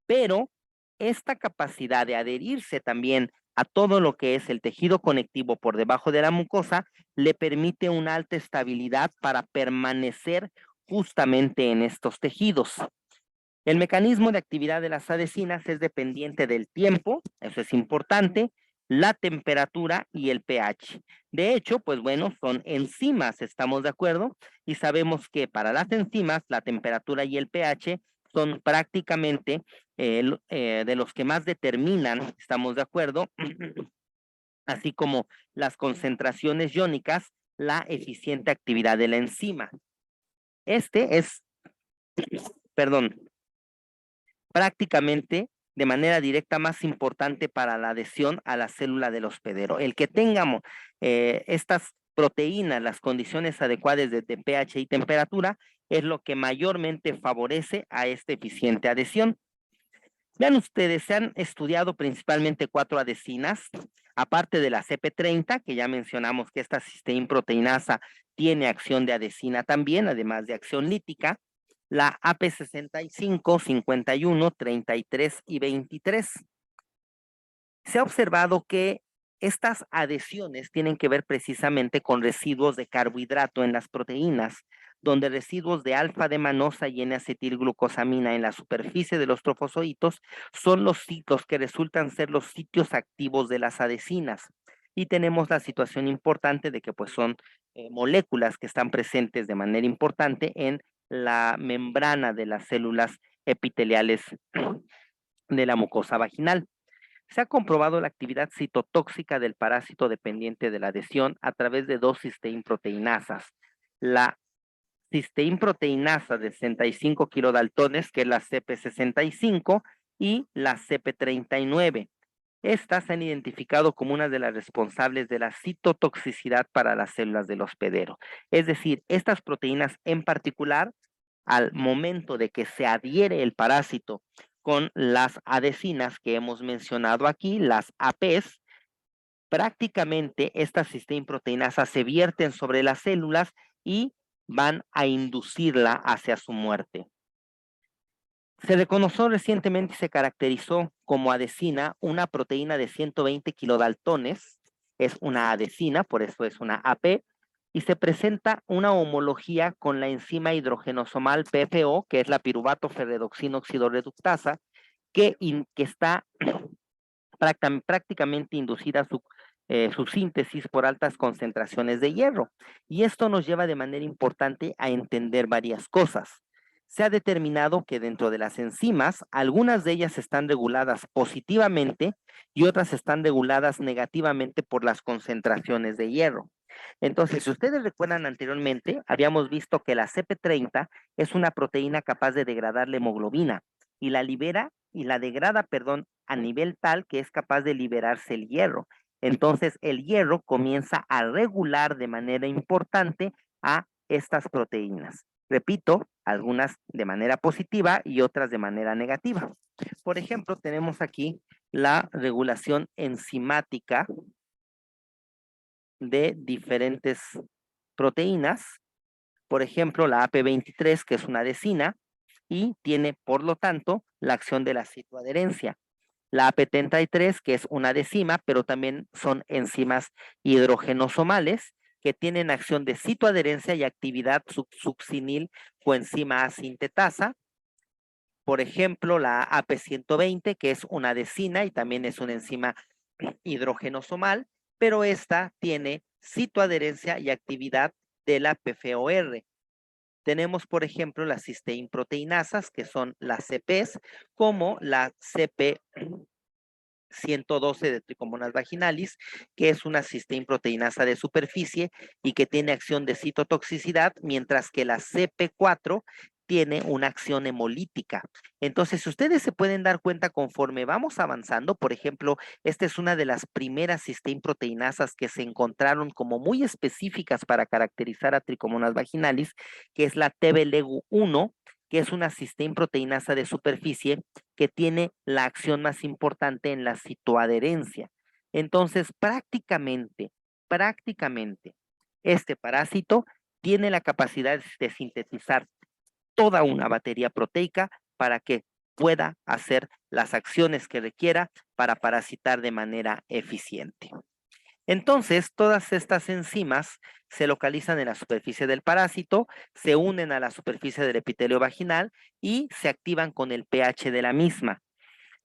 pero esta capacidad de adherirse también a todo lo que es el tejido conectivo por debajo de la mucosa le permite una alta estabilidad para permanecer justamente en estos tejidos. El mecanismo de actividad de las adhesinas es dependiente del tiempo, eso es importante, la temperatura y el pH. De hecho, pues bueno, son enzimas, estamos de acuerdo, y sabemos que para las enzimas la temperatura y el pH son prácticamente de los que más determinan, estamos de acuerdo, así como las concentraciones iónicas, la eficiente actividad de la enzima. Este es, prácticamente de manera directa más importante para la adhesión a la célula del hospedero. El que tengamos estas proteínas, las condiciones adecuadas de pH y temperatura, es lo que mayormente favorece a esta eficiente adhesión. Vean ustedes, se han estudiado principalmente 4 adhesinas, aparte de la CP30, que ya mencionamos que esta cisteína proteinasa tiene acción de adhesina también, además de acción lítica. la AP65, 51, 33 y 23. Se ha observado que estas adhesiones tienen que ver precisamente con residuos de carbohidrato en las proteínas, donde residuos de alfa-D-manosa y N-acetilglucosamina en la superficie de los trofozoitos son los sitios que resultan ser los sitios activos de las adhesinas. Y tenemos la situación importante de que pues son moléculas que están presentes de manera importante en la membrana de las células epiteliales de la mucosa vaginal. Se ha comprobado la actividad citotóxica del parásito dependiente de la adhesión a través de dos cisteinproteinasas. La cisteinproteinasa de 65 kilodaltones, que es la CP65, y la CP39. Estas se han identificado como una de las responsables de la citotoxicidad para las células del hospedero. Es decir, estas proteínas en particular, al momento de que se adhiere el parásito con las adhesinas que hemos mencionado aquí, las APs, prácticamente estas cisteinproteinasas se vierten sobre las células y van a inducirla hacia su muerte. Se reconoció recientemente y se caracterizó como adhesina una proteína de 120 kilodaltones, es una adhesina, por eso es una AP, y se presenta una homología con la enzima hidrogenosomal PFO, que es la piruvato ferredoxina oxidorreductasa, que está prácticamente inducida su síntesis por altas concentraciones de hierro. Y esto nos lleva de manera importante a entender varias cosas. Se ha determinado que dentro de las enzimas, algunas de ellas están reguladas positivamente y otras están reguladas negativamente por las concentraciones de hierro. Entonces, si ustedes recuerdan anteriormente, habíamos visto que la CP30 es una proteína capaz de degradar la hemoglobina y la degrada, a nivel tal que es capaz de liberarse el hierro. Entonces, el hierro comienza a regular de manera importante a estas proteínas. Repito, algunas de manera positiva y otras de manera negativa. Por ejemplo, tenemos aquí la regulación enzimática de diferentes proteínas. Por ejemplo, la AP23, que es una adhesina, y tiene, por lo tanto, la acción de la citoadherencia. La AP33, que es una adhesima, pero también son enzimas hidrogenosomales, que tienen acción de citoadherencia y actividad succinil coenzima A sintetasa. Por ejemplo, la AP120, que es una adhesina y también es una enzima hidrogenosomal, pero esta tiene citoadherencia y actividad de la PFOR. Tenemos, por ejemplo, las cisteinproteinasas, que son las CPs, como la CP112 de Trichomonas vaginalis, que es una cisteinproteinasa de superficie y que tiene acción de citotoxicidad, mientras que la CP4 tiene una acción hemolítica. Entonces, si ustedes se pueden dar cuenta conforme vamos avanzando, por ejemplo, esta es una de las primeras cisteinproteinasas que se encontraron como muy específicas para caracterizar a Trichomonas vaginalis, que es la TBLEGU1, que es una cisteinproteinasa de superficie que tiene la acción más importante en la citoadherencia. Entonces, prácticamente, este parásito tiene la capacidad de sintetizar toda una batería proteica para que pueda hacer las acciones que requiera para parasitar de manera eficiente. Entonces, todas estas enzimas se localizan en la superficie del parásito, se unen a la superficie del epitelio vaginal y se activan con el pH de la misma.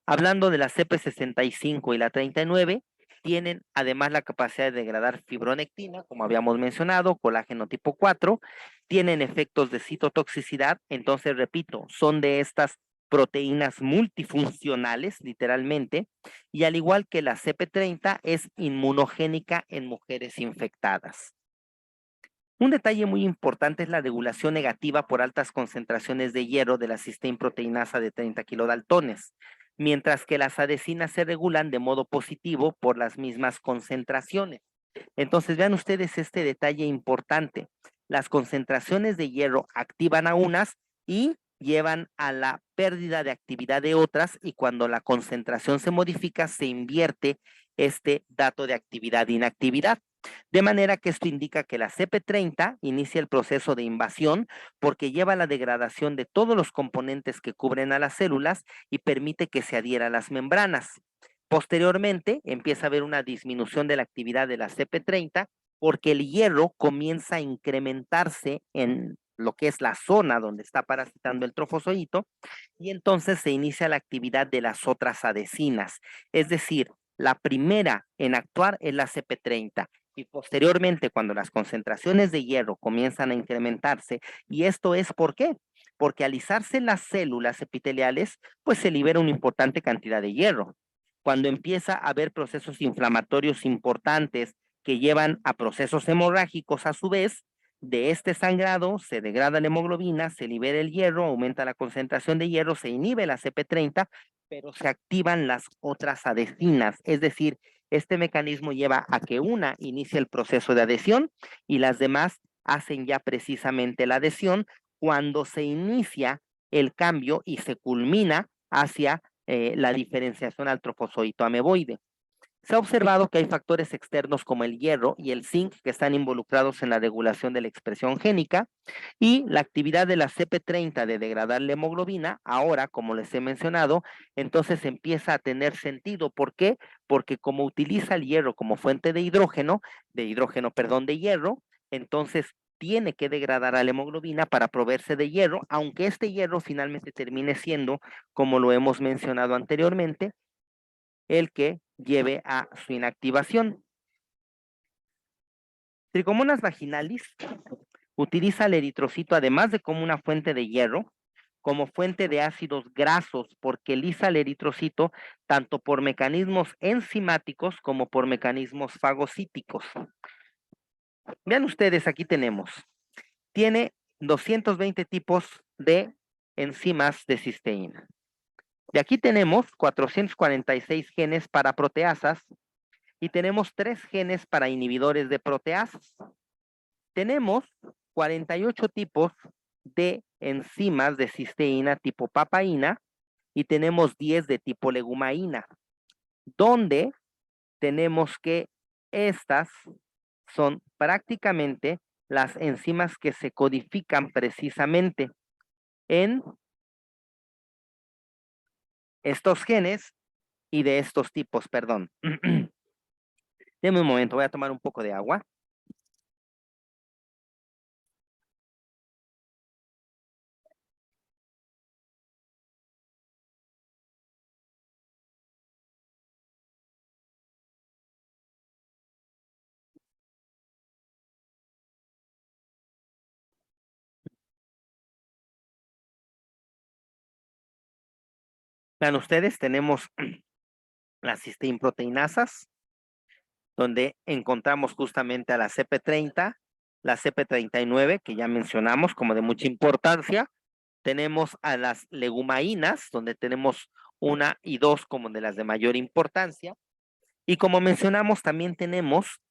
Hablando de la CP65 y la 39, tienen además la capacidad de degradar fibronectina, como habíamos mencionado, colágeno tipo 4, tienen efectos de citotoxicidad, entonces repito, son de estas proteínas multifuncionales, literalmente, y al igual que la CP30 es inmunogénica en mujeres infectadas. Un detalle muy importante es la regulación negativa por altas concentraciones de hierro de la cisteinproteinasa de 30 kilodaltones, mientras que las adhesinas se regulan de modo positivo por las mismas concentraciones. Entonces, vean ustedes este detalle importante. Las concentraciones de hierro activan a unas y llevan a la pérdida de actividad de otras, y cuando la concentración se modifica, se invierte este dato de actividad-inactividad. De manera que esto indica que la CP30 inicia el proceso de invasión porque lleva a la degradación de todos los componentes que cubren a las células y permite que se adhiera a las membranas. Posteriormente, empieza a haber una disminución de la actividad de la CP30 porque el hierro comienza a incrementarse en lo que es la zona donde está parasitando el trofozoito, y entonces se inicia la actividad de las otras adhesinas. Es decir, la primera en actuar es la CP30, y posteriormente, cuando las concentraciones de hierro comienzan a incrementarse, y esto es ¿por qué? Porque al izarse las células epiteliales, pues se libera una importante cantidad de hierro. Cuando empieza a haber procesos inflamatorios importantes que llevan a procesos hemorrágicos a su vez, de este sangrado se degrada la hemoglobina, se libera el hierro, aumenta la concentración de hierro, se inhibe la CP30, pero se activan las otras adhesinas, es decir, este mecanismo lleva a que una inicie el proceso de adhesión y las demás hacen ya precisamente la adhesión cuando se inicia el cambio y se culmina hacia la diferenciación al trofozoito ameboide. Se ha observado que hay factores externos como el hierro y el zinc que están involucrados en la regulación de la expresión génica, y la actividad de la CP30 de degradar la hemoglobina, ahora, como les he mencionado, entonces empieza a tener sentido. ¿Por qué? Porque como utiliza el hierro como fuente de hidrógeno, de hierro, entonces tiene que degradar a la hemoglobina para proveerse de hierro, aunque este hierro finalmente termine siendo, como lo hemos mencionado anteriormente, el que lleve a su inactivación. Trichomonas vaginalis utiliza el eritrocito además de como una fuente de hierro, como fuente de ácidos grasos, porque lisa el eritrocito tanto por mecanismos enzimáticos como por mecanismos fagocíticos. Vean ustedes, aquí tiene 220 tipos de enzimas de cisteína. De aquí tenemos 446 genes para proteasas y tenemos 3 genes para inhibidores de proteasas. Tenemos 48 tipos de enzimas de cisteína tipo papaína y tenemos 10 de tipo legumaína, donde tenemos que estas son prácticamente las enzimas que se codifican precisamente en estos genes y de estos tipos, perdón. Deme un momento, voy a tomar un poco de agua. Vean ustedes, tenemos las cisteinproteinasas, donde encontramos justamente a la CP30, la CP39, que ya mencionamos como de mucha importancia. Tenemos a las legumaínas, donde tenemos 1 y 2 como de las de mayor importancia. Y como mencionamos, también tenemos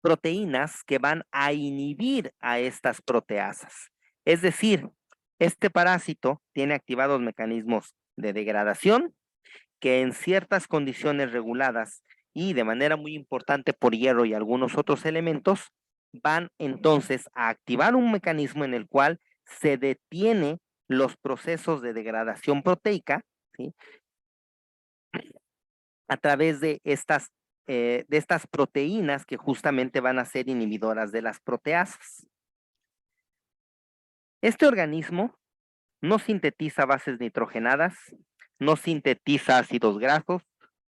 proteínas que van a inhibir a estas proteasas. Es decir, este parásito tiene activados mecanismos de degradación que en ciertas condiciones reguladas y de manera muy importante por hierro y algunos otros elementos, van entonces a activar un mecanismo en el cual se detiene los procesos de degradación proteica, ¿sí?, a través de estas proteínas que justamente van a ser inhibidoras de las proteasas. Este organismo no sintetiza bases nitrogenadas, no sintetiza ácidos grasos,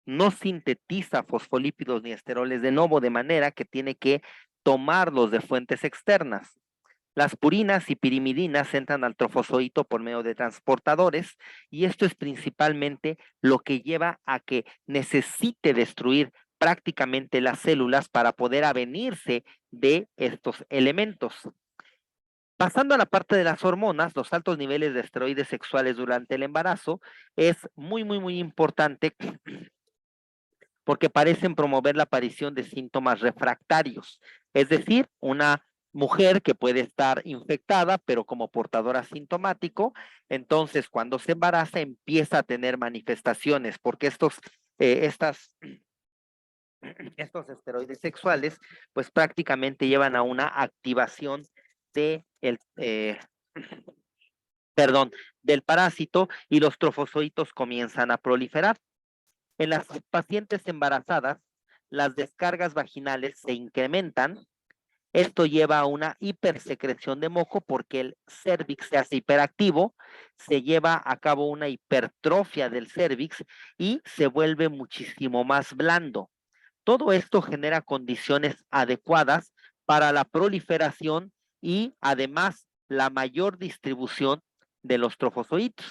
no sintetiza fosfolípidos ni esteroles de novo, de manera que tiene que tomarlos de fuentes externas. Las purinas y pirimidinas entran al trofozoito por medio de transportadores, y esto es principalmente lo que lleva a que necesite destruir prácticamente las células para poder avenirse de estos elementos. Pasando a la parte de las hormonas, los altos niveles de esteroides sexuales durante el embarazo es muy importante porque parecen promover la aparición de síntomas refractarios, es decir, una mujer que puede estar infectada, pero como portador asintomático, entonces cuando se embaraza empieza a tener manifestaciones, porque estas estos esteroides sexuales, pues prácticamente llevan a una activación de del parásito y los trofozoitos comienzan a proliferar. En las pacientes embarazadas, las descargas vaginales se incrementan. Esto lleva a una hipersecreción de moco porque el cérvix se hace hiperactivo, se lleva a cabo una hipertrofia del cérvix y se vuelve muchísimo más blando. Todo esto genera condiciones adecuadas para la proliferación y además la mayor distribución de los trofozoitos.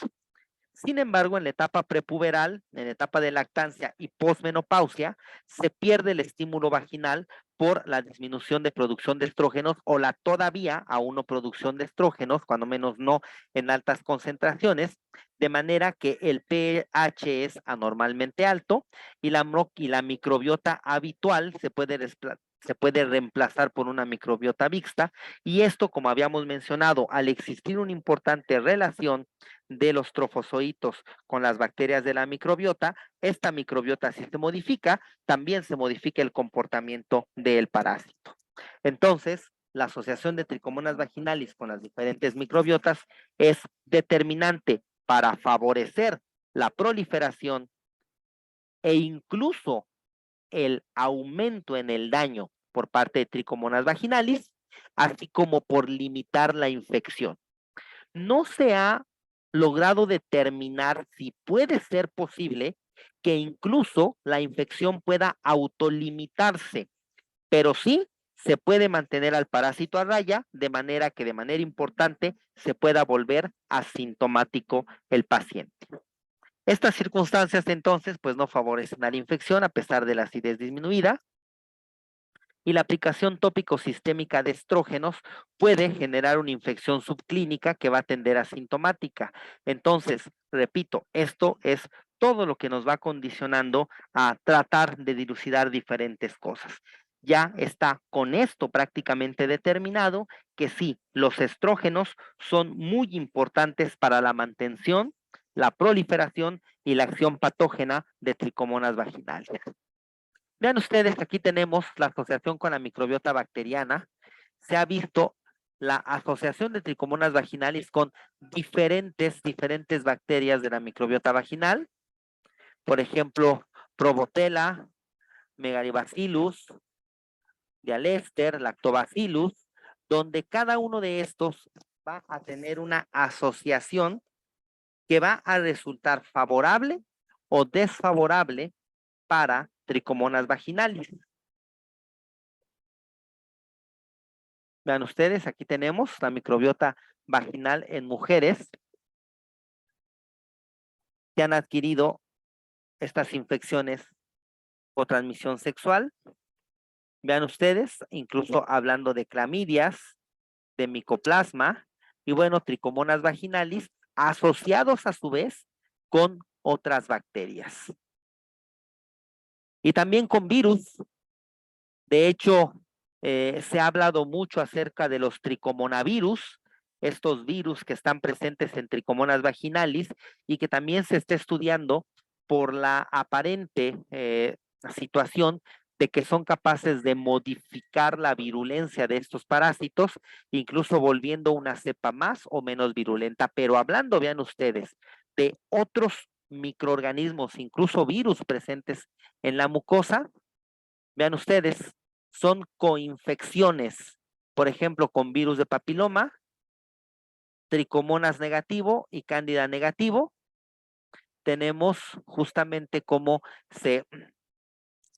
Sin embargo, en la etapa prepuberal, en la etapa de lactancia y posmenopausia, se pierde el estímulo vaginal por la disminución de producción de estrógenos o la todavía aún no producción de estrógenos, cuando menos no en altas concentraciones, de manera que el pH es anormalmente alto y la microbiota habitual se puede reemplazar por una microbiota mixta, y esto, como habíamos mencionado, al existir una importante relación de los trofozoitos con las bacterias de la microbiota, esta microbiota, si se modifica, también se modifica el comportamiento del parásito. Entonces, la asociación de tricomonas vaginalis con las diferentes microbiotas es determinante para favorecer la proliferación e incluso el aumento en el daño por parte de tricomonas vaginalis, así como por limitar la infección. No se ha logrado determinar si puede ser posible que incluso la infección pueda autolimitarse, pero sí se puede mantener al parásito a raya, de manera que de manera importante se pueda volver asintomático el paciente. Estas circunstancias entonces pues no favorecen a la infección a pesar de la acidez disminuida, y la aplicación tópico-sistémica de estrógenos puede generar una infección subclínica que va a tender a asintomática. Entonces, repito, esto es todo lo que nos va condicionando a tratar de dilucidar diferentes cosas. Ya está con esto prácticamente determinado que sí, los estrógenos son muy importantes para la mantención, la proliferación y la acción patógena de tricomonas vaginales. Vean ustedes, aquí tenemos la asociación con la microbiota bacteriana. Se ha visto la asociación de tricomonas vaginalis con diferentes bacterias de la microbiota vaginal. Por ejemplo, Probotella, Megalobacillus, Dialester, Lactobacillus, donde cada uno de estos va a tener una asociación que va a resultar favorable o desfavorable para tricomonas vaginalis. Vean ustedes, aquí tenemos la microbiota vaginal en mujeres que han adquirido estas infecciones por transmisión sexual. Vean ustedes, incluso hablando de clamidias, de micoplasma y bueno, tricomonas vaginalis asociados a su vez con otras bacterias. Y también con virus. De hecho, se ha hablado mucho acerca de los tricomonavirus, estos virus que están presentes en tricomonas vaginalis y que también se está estudiando por la aparente situación de que son capaces de modificar la virulencia de estos parásitos, incluso volviendo una cepa más o menos virulenta. Pero hablando, vean ustedes, de otros microorganismos, incluso virus presentes en la mucosa, vean ustedes, son coinfecciones, por ejemplo, con virus de papiloma, tricomonas negativo y cándida negativo. Tenemos justamente cómo se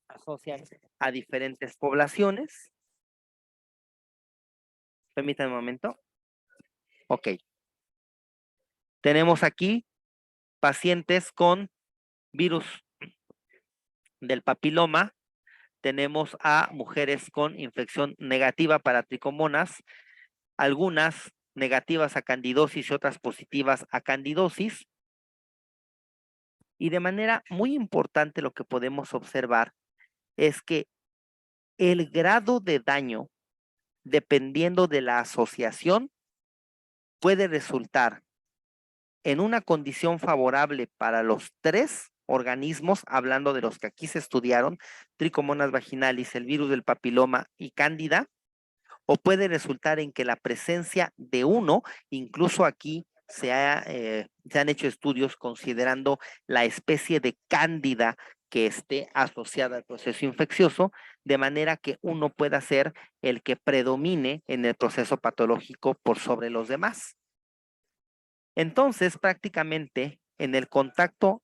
asocian a diferentes poblaciones. Permítanme un momento. Ok. Tenemos aquí pacientes con virus del papiloma. Tenemos a mujeres con infección negativa para tricomonas, algunas negativas a candidosis y otras positivas a candidosis. Y de manera muy importante lo que podemos observar es que el grado de daño, dependiendo de la asociación, puede resultar en una condición favorable para los tres organismos, hablando de los que aquí se estudiaron, Trichomonas vaginalis, el virus del papiloma y Cándida, o puede resultar en que la presencia de uno, incluso aquí se han hecho estudios considerando la especie de Cándida que esté asociada al proceso infeccioso, de manera que uno pueda ser el que predomine en el proceso patológico por sobre los demás. Entonces, prácticamente, en el contacto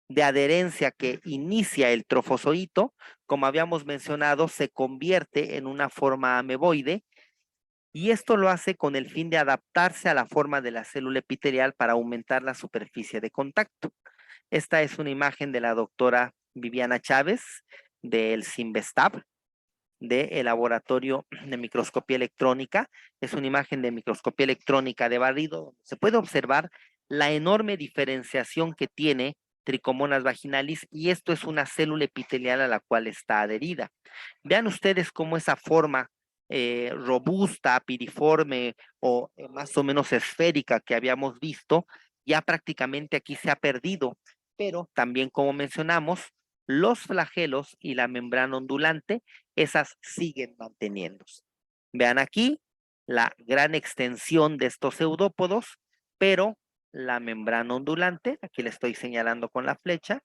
de adherencia que inicia el trofozoito, como habíamos mencionado, se convierte en una forma ameboide, y esto lo hace con el fin de adaptarse a la forma de la célula epitelial para aumentar la superficie de contacto. Esta es una imagen de la doctora Viviana Chávez del CIMBESTAB, del laboratorio de microscopía electrónica. Es una imagen de microscopía electrónica de barrido. Se puede observar la enorme diferenciación que tiene Trichomonas vaginalis, y esto es una célula epitelial a la cual está adherida. Vean ustedes cómo esa forma robusta, piriforme o más o menos esférica que habíamos visto, ya prácticamente aquí se ha perdido, pero también, como mencionamos, los flagelos y la membrana ondulante, esas siguen manteniéndose. Vean aquí la gran extensión de estos pseudópodos, pero la membrana ondulante, aquí le estoy señalando con la flecha,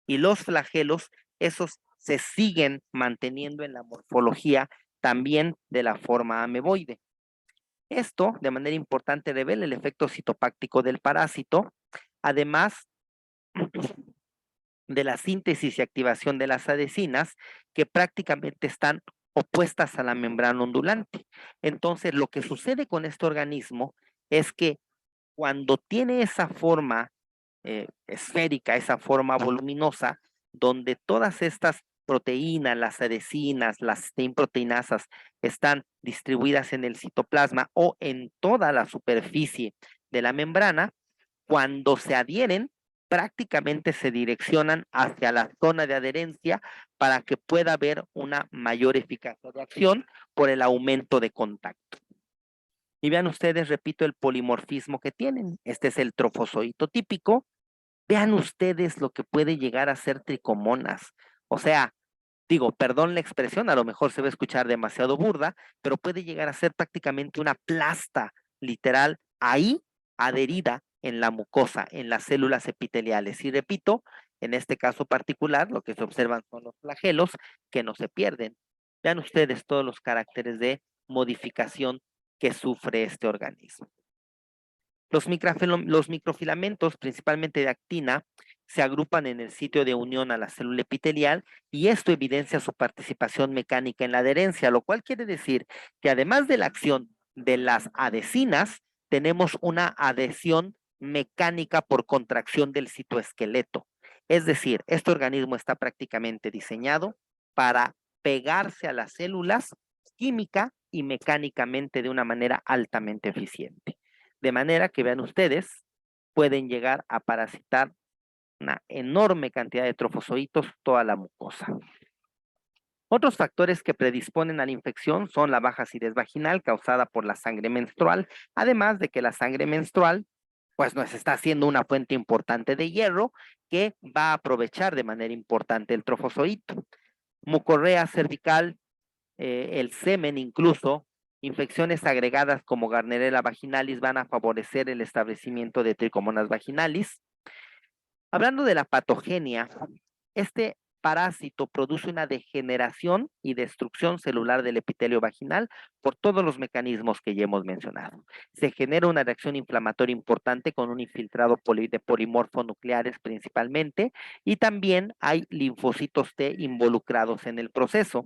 y los flagelos, esos se siguen manteniendo en la morfología también de la forma ameboide. Esto, de manera importante, revela el efecto citopáctico del parásito, además de la síntesis y activación de las adhesinas, que prácticamente están opuestas a la membrana ondulante. Entonces, lo que sucede con este organismo es que cuando tiene esa forma esférica, esa forma voluminosa, donde todas estas proteínas, las adhesinas, las proteinasas están distribuidas en el citoplasma o en toda la superficie de la membrana, cuando se adhieren, prácticamente se direccionan hacia la zona de adherencia para que pueda haber una mayor eficacia de acción por el aumento de contacto. Y vean ustedes, repito, el polimorfismo que tienen. Este es el trofozoito típico. Vean ustedes lo que puede llegar a ser tricomonas. O sea, digo, perdón la expresión, a lo mejor se va a escuchar demasiado burda, pero puede llegar a ser prácticamente una plasta literal ahí adherida en la mucosa, en las células epiteliales. Y repito, en este caso particular, lo que se observan son los flagelos que no se pierden. Vean ustedes todos los caracteres de modificación que sufre este organismo. Los microfilamentos, principalmente de actina, se agrupan en el sitio de unión a la célula epitelial, y esto evidencia su participación mecánica en la adherencia, lo cual quiere decir que además de la acción de las adhesinas, tenemos una adhesión mecánica por contracción del citoesqueleto. Es decir, este organismo está prácticamente diseñado para pegarse a las células química y mecánicamente de una manera altamente eficiente. De manera que vean ustedes, pueden llegar a parasitar una enorme cantidad de trofozoitos toda la mucosa. Otros factores que predisponen a la infección son la baja acidez vaginal causada por la sangre menstrual, además de que la sangre menstrual pues nos está haciendo una fuente importante de hierro que va a aprovechar de manera importante el trofozoito. Mucorrea cervical, el semen incluso, infecciones agregadas como Gardnerella vaginalis van a favorecer el establecimiento de Trichomonas vaginalis. Hablando de la patogenia, este parásito produce una degeneración y destrucción celular del epitelio vaginal por todos los mecanismos que ya hemos mencionado. Se genera una reacción inflamatoria importante con un infiltrado de polimorfonucleares principalmente, y también hay linfocitos T involucrados en el proceso.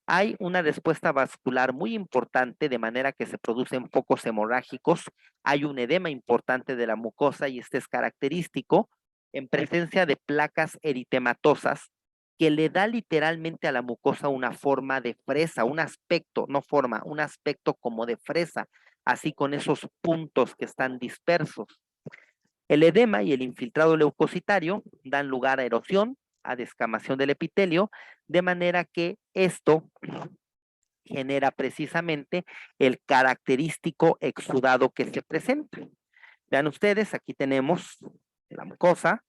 Hay una respuesta vascular muy importante, de manera que se producen focos hemorrágicos. Hay un edema importante de la mucosa, y este es característico en presencia de placas eritematosas que le da literalmente a la mucosa una forma de fresa, un aspecto, no forma, un aspecto como de fresa, así con esos puntos que están dispersos. El edema y el infiltrado leucocitario dan lugar a erosión, a descamación del epitelio, de manera que esto genera precisamente el característico exudado que se presenta. Vean ustedes, aquí tenemos la mucosa,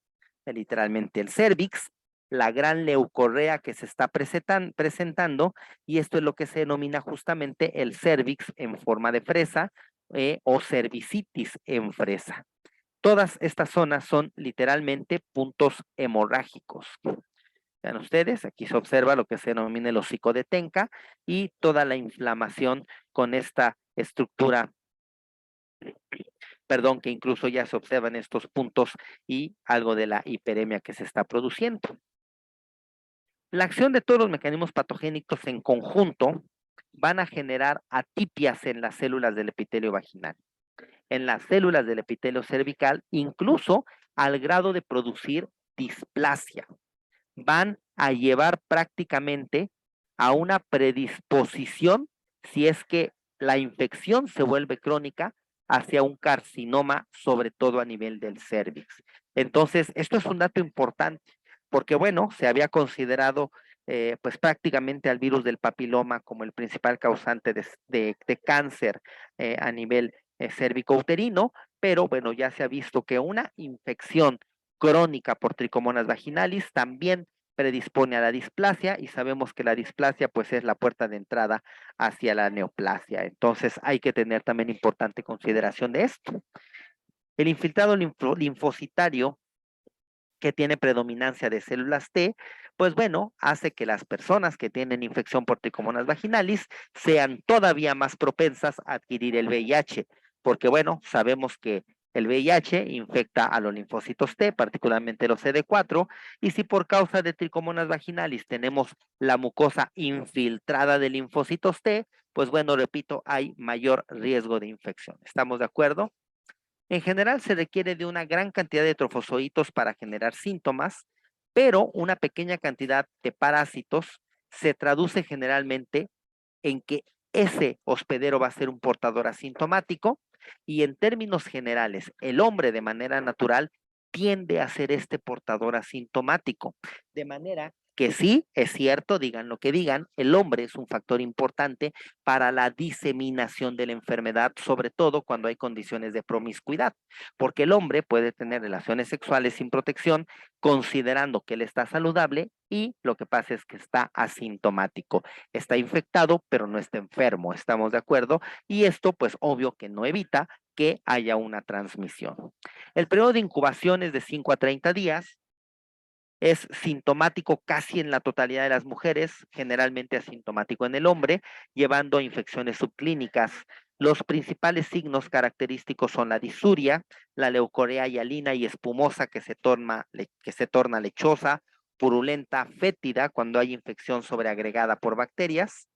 literalmente el cérvix, la gran leucorrea que se está presentando, y esto es lo que se denomina justamente el cérvix en forma de fresa o cervicitis en fresa. Todas estas zonas son literalmente puntos hemorrágicos. Vean ustedes, aquí se observa lo que se denomina el hocico de Tenca y toda la inflamación con esta estructura, perdón, que incluso ya se observan estos puntos y algo de la hiperemia que se está produciendo. La acción de todos los mecanismos patogénicos en conjunto van a generar atipias en las células del epitelio vaginal, en las células del epitelio cervical, incluso al grado de producir displasia. Van a llevar prácticamente a una predisposición, si es que la infección se vuelve crónica, hacia un carcinoma, sobre todo a nivel del cérvix. Entonces, esto es un dato importante, porque bueno, se había considerado pues prácticamente al virus del papiloma como el principal causante de cáncer a nivel cérvico-uterino, pero bueno, ya se ha visto que una infección crónica por tricomonas vaginalis también predispone a la displasia, y sabemos que la displasia pues es la puerta de entrada hacia la neoplasia. Entonces hay que tener también importante consideración de esto. El infiltrado linfocitario, que tiene predominancia de células T, pues bueno, hace que las personas que tienen infección por tricomonas vaginalis sean todavía más propensas a adquirir el VIH, porque bueno, sabemos que el VIH infecta a los linfocitos T, particularmente los CD4, y si por causa de tricomonas vaginalis tenemos la mucosa infiltrada de linfocitos T, pues bueno, repito, hay mayor riesgo de infección. ¿Estamos de acuerdo? En general se requiere de una gran cantidad de trofozoitos para generar síntomas, pero una pequeña cantidad de parásitos se traduce generalmente en que ese hospedero va a ser un portador asintomático, y en términos generales, el hombre de manera natural tiende a ser este portador asintomático, de manera que sí, es cierto, digan lo que digan, el hombre es un factor importante para la diseminación de la enfermedad, sobre todo cuando hay condiciones de promiscuidad, porque el hombre puede tener relaciones sexuales sin protección, considerando que él está saludable, y lo que pasa es que está asintomático, está infectado, pero no está enfermo, ¿estamos de acuerdo? Y esto, pues, obvio que no evita que haya una transmisión. El periodo de incubación es de 5 a 30 días, es sintomático casi en la totalidad de las mujeres, generalmente asintomático en el hombre, llevando a infecciones subclínicas. Los principales signos característicos son la disuria, la leucorrea hialina y espumosa que se torna lechosa, purulenta, fétida cuando hay infección sobreagregada por bacterias.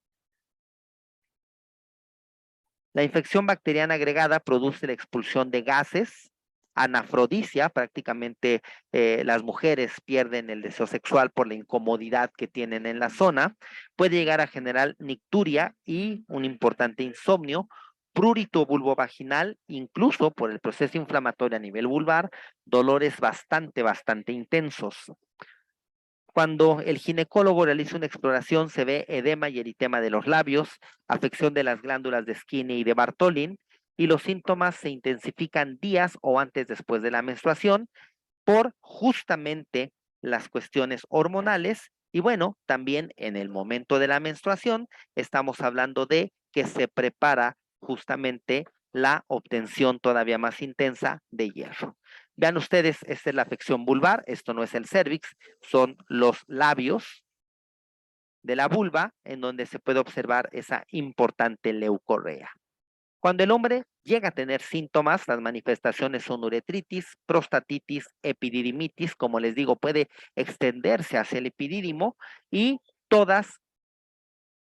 La infección bacteriana agregada produce la expulsión de gases, anafrodicia, prácticamente las mujeres pierden el deseo sexual por la incomodidad que tienen en la zona, puede llegar a generar nicturia y un importante insomnio, prurito vulvovaginal, incluso por el proceso inflamatorio a nivel vulvar, dolores bastante intensos. Cuando el ginecólogo realiza una exploración, se ve edema y eritema de los labios, afección de las glándulas de Skinny y de Bartholin, y los síntomas se intensifican días o antes después de la menstruación por justamente las cuestiones hormonales. Y bueno, también en el momento de la menstruación estamos hablando de que se prepara justamente la obtención todavía más intensa de hierro. Vean ustedes, esta es la afección vulvar, esto no es el cérvix, son los labios de la vulva en donde se puede observar esa importante leucorrea. Cuando el hombre llega a tener síntomas, las manifestaciones son uretritis, prostatitis, epididimitis, como les digo, puede extenderse hacia el epidídimo, y todas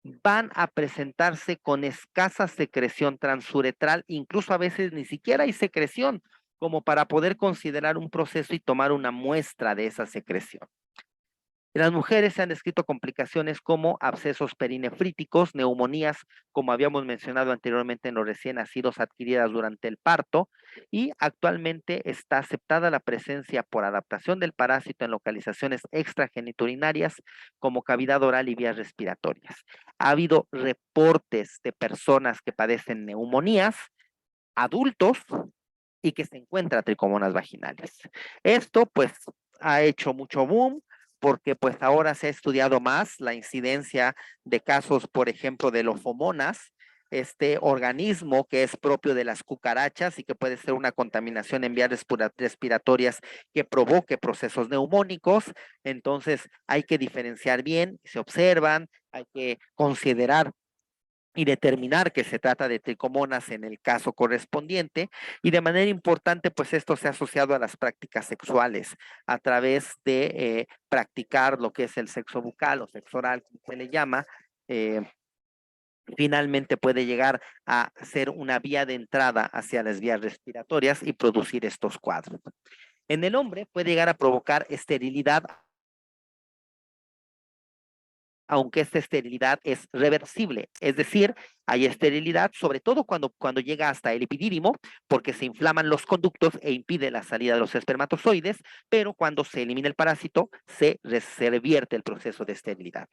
van a presentarse con escasa secreción transuretral, incluso a veces ni siquiera hay secreción, como para poder considerar un proceso y tomar una muestra de esa secreción. En las mujeres se han descrito complicaciones como abscesos perinefríticos, neumonías, como habíamos mencionado anteriormente en los recién nacidos, adquiridas durante el parto, y actualmente está aceptada la presencia por adaptación del parásito en localizaciones extrageniturinarias como cavidad oral y vías respiratorias. Ha habido reportes de personas que padecen neumonías, adultos, y que se encuentra Tricomonas vaginalis. Esto pues ha hecho mucho boom porque pues ahora se ha estudiado más la incidencia de casos, por ejemplo, de lofomonas, este organismo que es propio de las cucarachas y que puede ser una contaminación en vías respiratorias que provoque procesos neumónicos. Entonces hay que diferenciar bien, se observan, hay que considerar y determinar que se trata de tricomonas en el caso correspondiente, y de manera importante pues esto se ha asociado a las prácticas sexuales a través de practicar lo que es el sexo bucal o sexo oral, como se le llama. Finalmente puede llegar a ser una vía de entrada hacia las vías respiratorias y producir estos cuadros. En el hombre puede llegar a provocar esterilidad, aunque esta esterilidad es reversible, es decir, hay esterilidad sobre todo cuando llega hasta el epidídimo, porque se inflaman los conductos e impide la salida de los espermatozoides, pero cuando se elimina el parásito, se revierte el proceso de esterilidad.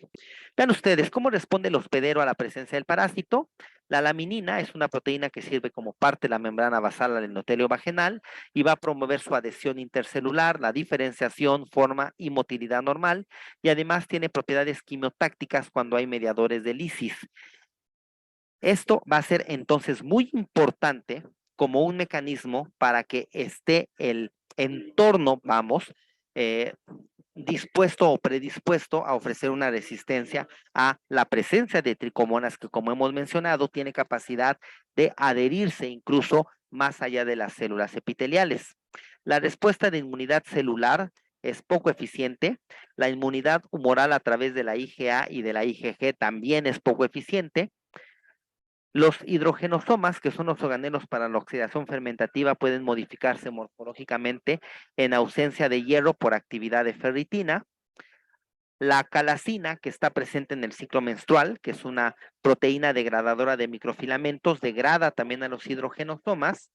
Vean ustedes cómo responde el hospedero a la presencia del parásito. La laminina es una proteína que sirve como parte de la membrana basal del endotelio vaginal y va a promover su adhesión intercelular, la diferenciación, forma y motilidad normal, y además tiene propiedades quimiotácticas cuando hay mediadores de lisis. Esto va a ser entonces muy importante como un mecanismo para que esté el entorno, dispuesto o predispuesto a ofrecer una resistencia a la presencia de tricomonas que, como hemos mencionado, tiene capacidad de adherirse incluso más allá de las células epiteliales. La respuesta de inmunidad celular es poco eficiente. La inmunidad humoral a través de la IgA y de la IgG también es poco eficiente. Los hidrogenosomas, que son los organelos para la oxidación fermentativa, pueden modificarse morfológicamente en ausencia de hierro por actividad de ferritina. La calacina, que está presente en el ciclo menstrual, que es una proteína degradadora de microfilamentos, degrada también a los hidrogenosomas,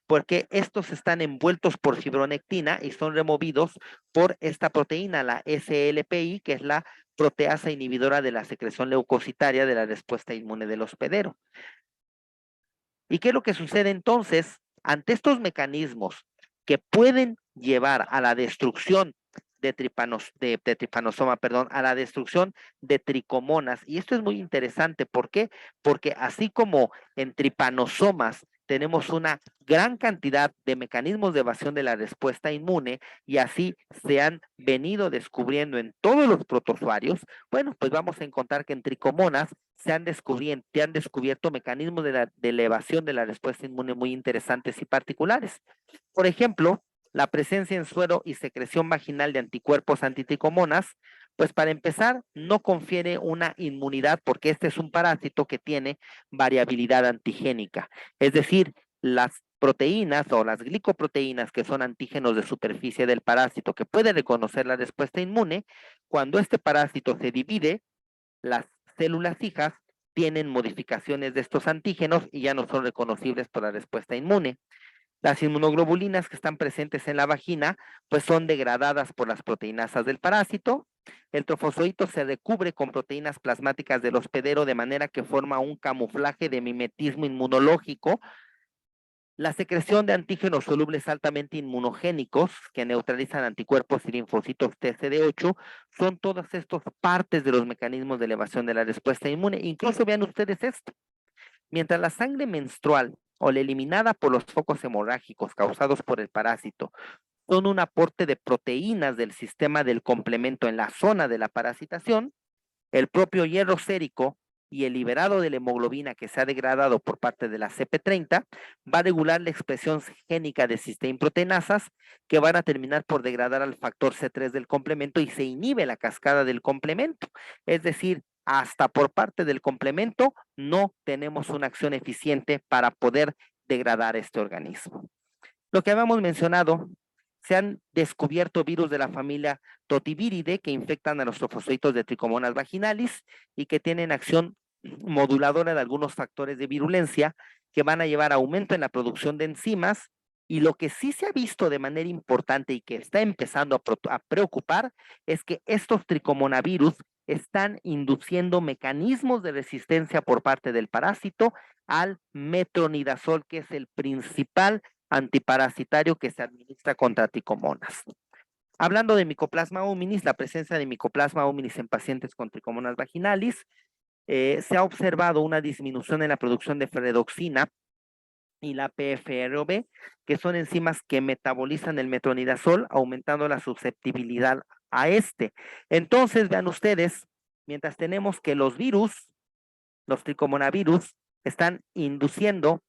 porque estos están envueltos por fibronectina y son removidos por esta proteína, la SLPI, que es la proteasa inhibidora de la secreción leucocitaria de la respuesta inmune del hospedero. ¿Y qué es lo que sucede entonces ante estos mecanismos que pueden llevar a la destrucción de tripanosoma, a la destrucción de tricomonas? Y esto es muy interesante. ¿Por qué? Porque así como en tripanosomas tenemos una gran cantidad de mecanismos de evasión de la respuesta inmune y así se han venido descubriendo en todos los protozoarios, bueno, pues vamos a encontrar que en tricomonas se han descubierto mecanismos de la evasión de la respuesta inmune muy interesantes y particulares. Por ejemplo, la presencia en suero y secreción vaginal de anticuerpos antitricomonas, pues para empezar, no confiere una inmunidad porque este es un parásito que tiene variabilidad antigénica. Es decir, las proteínas o las glicoproteínas que son antígenos de superficie del parásito que puede reconocer la respuesta inmune, cuando este parásito se divide, las células hijas tienen modificaciones de estos antígenos y ya no son reconocibles por la respuesta inmune. Las inmunoglobulinas que están presentes en la vagina, pues son degradadas por las proteinasas del parásito. El trofozoito se recubre con proteínas plasmáticas del hospedero de manera que forma un camuflaje de mimetismo inmunológico. La secreción de antígenos solubles altamente inmunogénicos que neutralizan anticuerpos y linfocitos TCD8 son todas estas partes de los mecanismos de elevación de la respuesta inmune. Incluso vean ustedes esto. Mientras la sangre menstrual o la eliminada por los focos hemorrágicos causados por el parásito son un aporte de proteínas del sistema del complemento en la zona de la parasitación, el propio hierro sérico y el liberado de la hemoglobina que se ha degradado por parte de la CP30 va a regular la expresión génica de cisteínproteinasas que van a terminar por degradar al factor C3 del complemento y se inhibe la cascada del complemento. Es decir, hasta por parte del complemento no tenemos una acción eficiente para poder degradar este organismo. Lo que habíamos mencionado, se han descubierto virus de la familia Totiviridae que infectan a los trofozoitos de Trichomonas vaginalis y que tienen acción moduladora de algunos factores de virulencia que van a llevar a aumento en la producción de enzimas. Y lo que sí se ha visto de manera importante y que está empezando a preocupar es que estos tricomonavirus están induciendo mecanismos de resistencia por parte del parásito al metronidazol, que es el principal antiparasitario que se administra contra tricomonas. Hablando de Mycoplasma hominis, la presencia de Mycoplasma hominis en pacientes con tricomonas vaginalis, se ha observado una disminución en la producción de ferredoxina y la PFROB, que son enzimas que metabolizan el metronidazol, aumentando la susceptibilidad a este. Entonces, vean ustedes, mientras tenemos que los virus, los tricomonavirus, están induciendo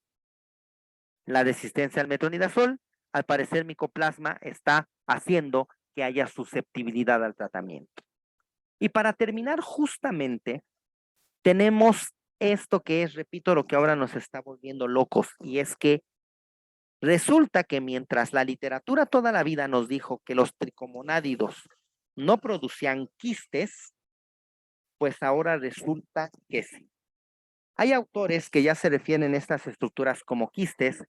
la resistencia al metronidazol, al parecer Mycoplasma está haciendo que haya susceptibilidad al tratamiento. Y para terminar, justamente, tenemos esto que es, repito, lo que ahora nos está volviendo locos, y es que resulta que mientras la literatura toda la vida nos dijo que los tricomonádidos no producían quistes, pues ahora resulta que sí. Hay autores que ya se refieren a estas estructuras como quistes,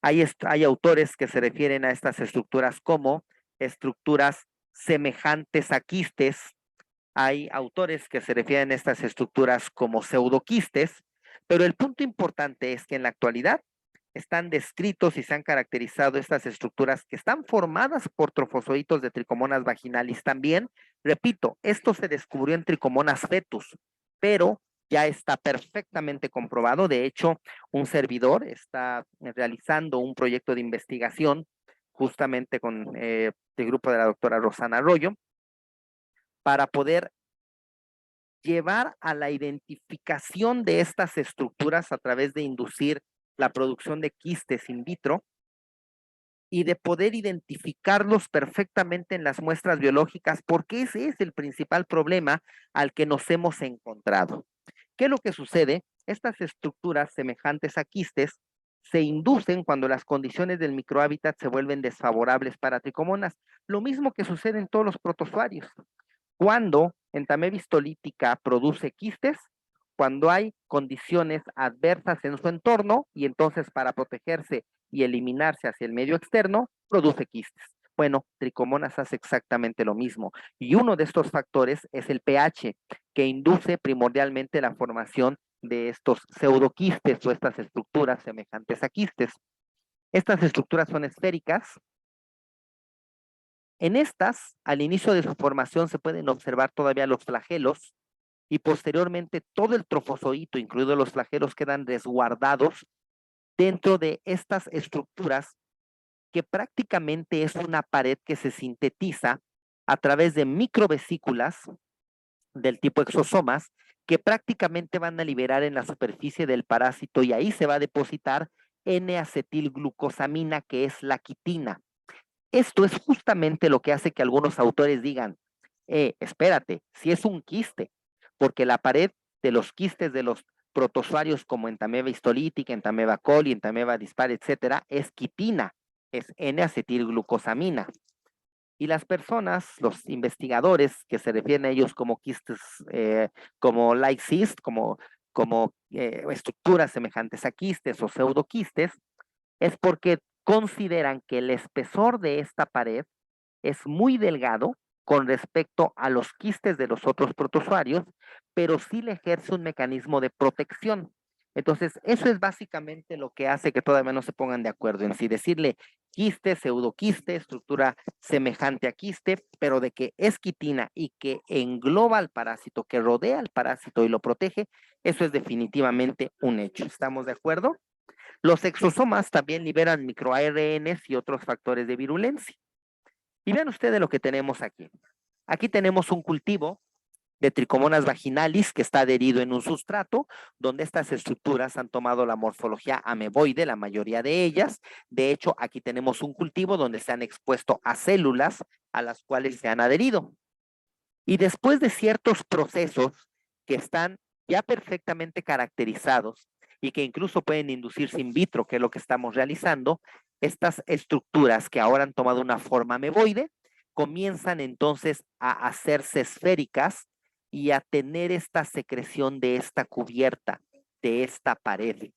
hay autores que se refieren a estas estructuras como estructuras semejantes a quistes, hay autores que se refieren a estas estructuras como pseudoquistes, pero el punto importante es que en la actualidad están descritos y se han caracterizado estas estructuras que están formadas por trofozoitos de tricomonas vaginalis también. Repito, esto se descubrió en tricomonas fetus, pero ya está perfectamente comprobado. De hecho, un servidor está realizando un proyecto de investigación justamente con el grupo de la doctora Rosana Arroyo para poder llevar a la identificación de estas estructuras a través de inducir la producción de quistes in vitro y de poder identificarlos perfectamente en las muestras biológicas, porque ese es el principal problema al que nos hemos encontrado. ¿Qué es lo que sucede? Estas estructuras semejantes a quistes se inducen cuando las condiciones del microhábitat se vuelven desfavorables para tricomonas, lo mismo que sucede en todos los protozoarios. Cuando entameba histolítica produce quistes, cuando hay condiciones adversas en su entorno y entonces para protegerse y eliminarse hacia el medio externo, produce quistes. Bueno, tricomonas hace exactamente lo mismo. Y uno de estos factores es el pH, que induce primordialmente la formación de estos pseudoquistes o estas estructuras semejantes a quistes. Estas estructuras son esféricas. En estas, al inicio de su formación, se pueden observar todavía los flagelos y posteriormente todo el trofozoito, incluidos los flagelos, quedan resguardados dentro de estas estructuras que prácticamente es una pared que se sintetiza a través de microvesículas del tipo exosomas que prácticamente van a liberar en la superficie del parásito y ahí se va a depositar N-acetilglucosamina, que es la quitina. Esto es justamente lo que hace que algunos autores digan, espérate, si es un quiste, porque la pared de los quistes de los protozoarios como entameba histolítica, entameba coli, entameba dispar, etcétera, es quitina, es N-acetilglucosamina. Y las personas, los investigadores que se refieren a ellos como quistes, como like cyst, como estructuras semejantes a quistes o pseudoquistes, es porque consideran que el espesor de esta pared es muy delgado con respecto a los quistes de los otros protozoarios, pero sí le ejerce un mecanismo de protección. Entonces, eso es básicamente lo que hace que todavía no se pongan de acuerdo en si decirle quiste, pseudoquiste, estructura semejante a quiste, pero de que es quitina y que engloba al parásito, que rodea al parásito y lo protege, eso es definitivamente un hecho. ¿Estamos de acuerdo? Los exosomas también liberan microARNs y otros factores de virulencia. Y vean ustedes lo que tenemos aquí. Aquí tenemos un cultivo de tricomonas vaginalis que está adherido en un sustrato, donde estas estructuras han tomado la morfología ameboide, la mayoría de ellas. De hecho, aquí tenemos un cultivo donde se han expuesto a células a las cuales se han adherido. Y después de ciertos procesos que están ya perfectamente caracterizados y que incluso pueden inducirse in vitro, que es lo que estamos realizando, estas estructuras que ahora han tomado una forma ameboide, comienzan entonces a hacerse esféricas y a tener esta secreción de esta cubierta, de esta pared.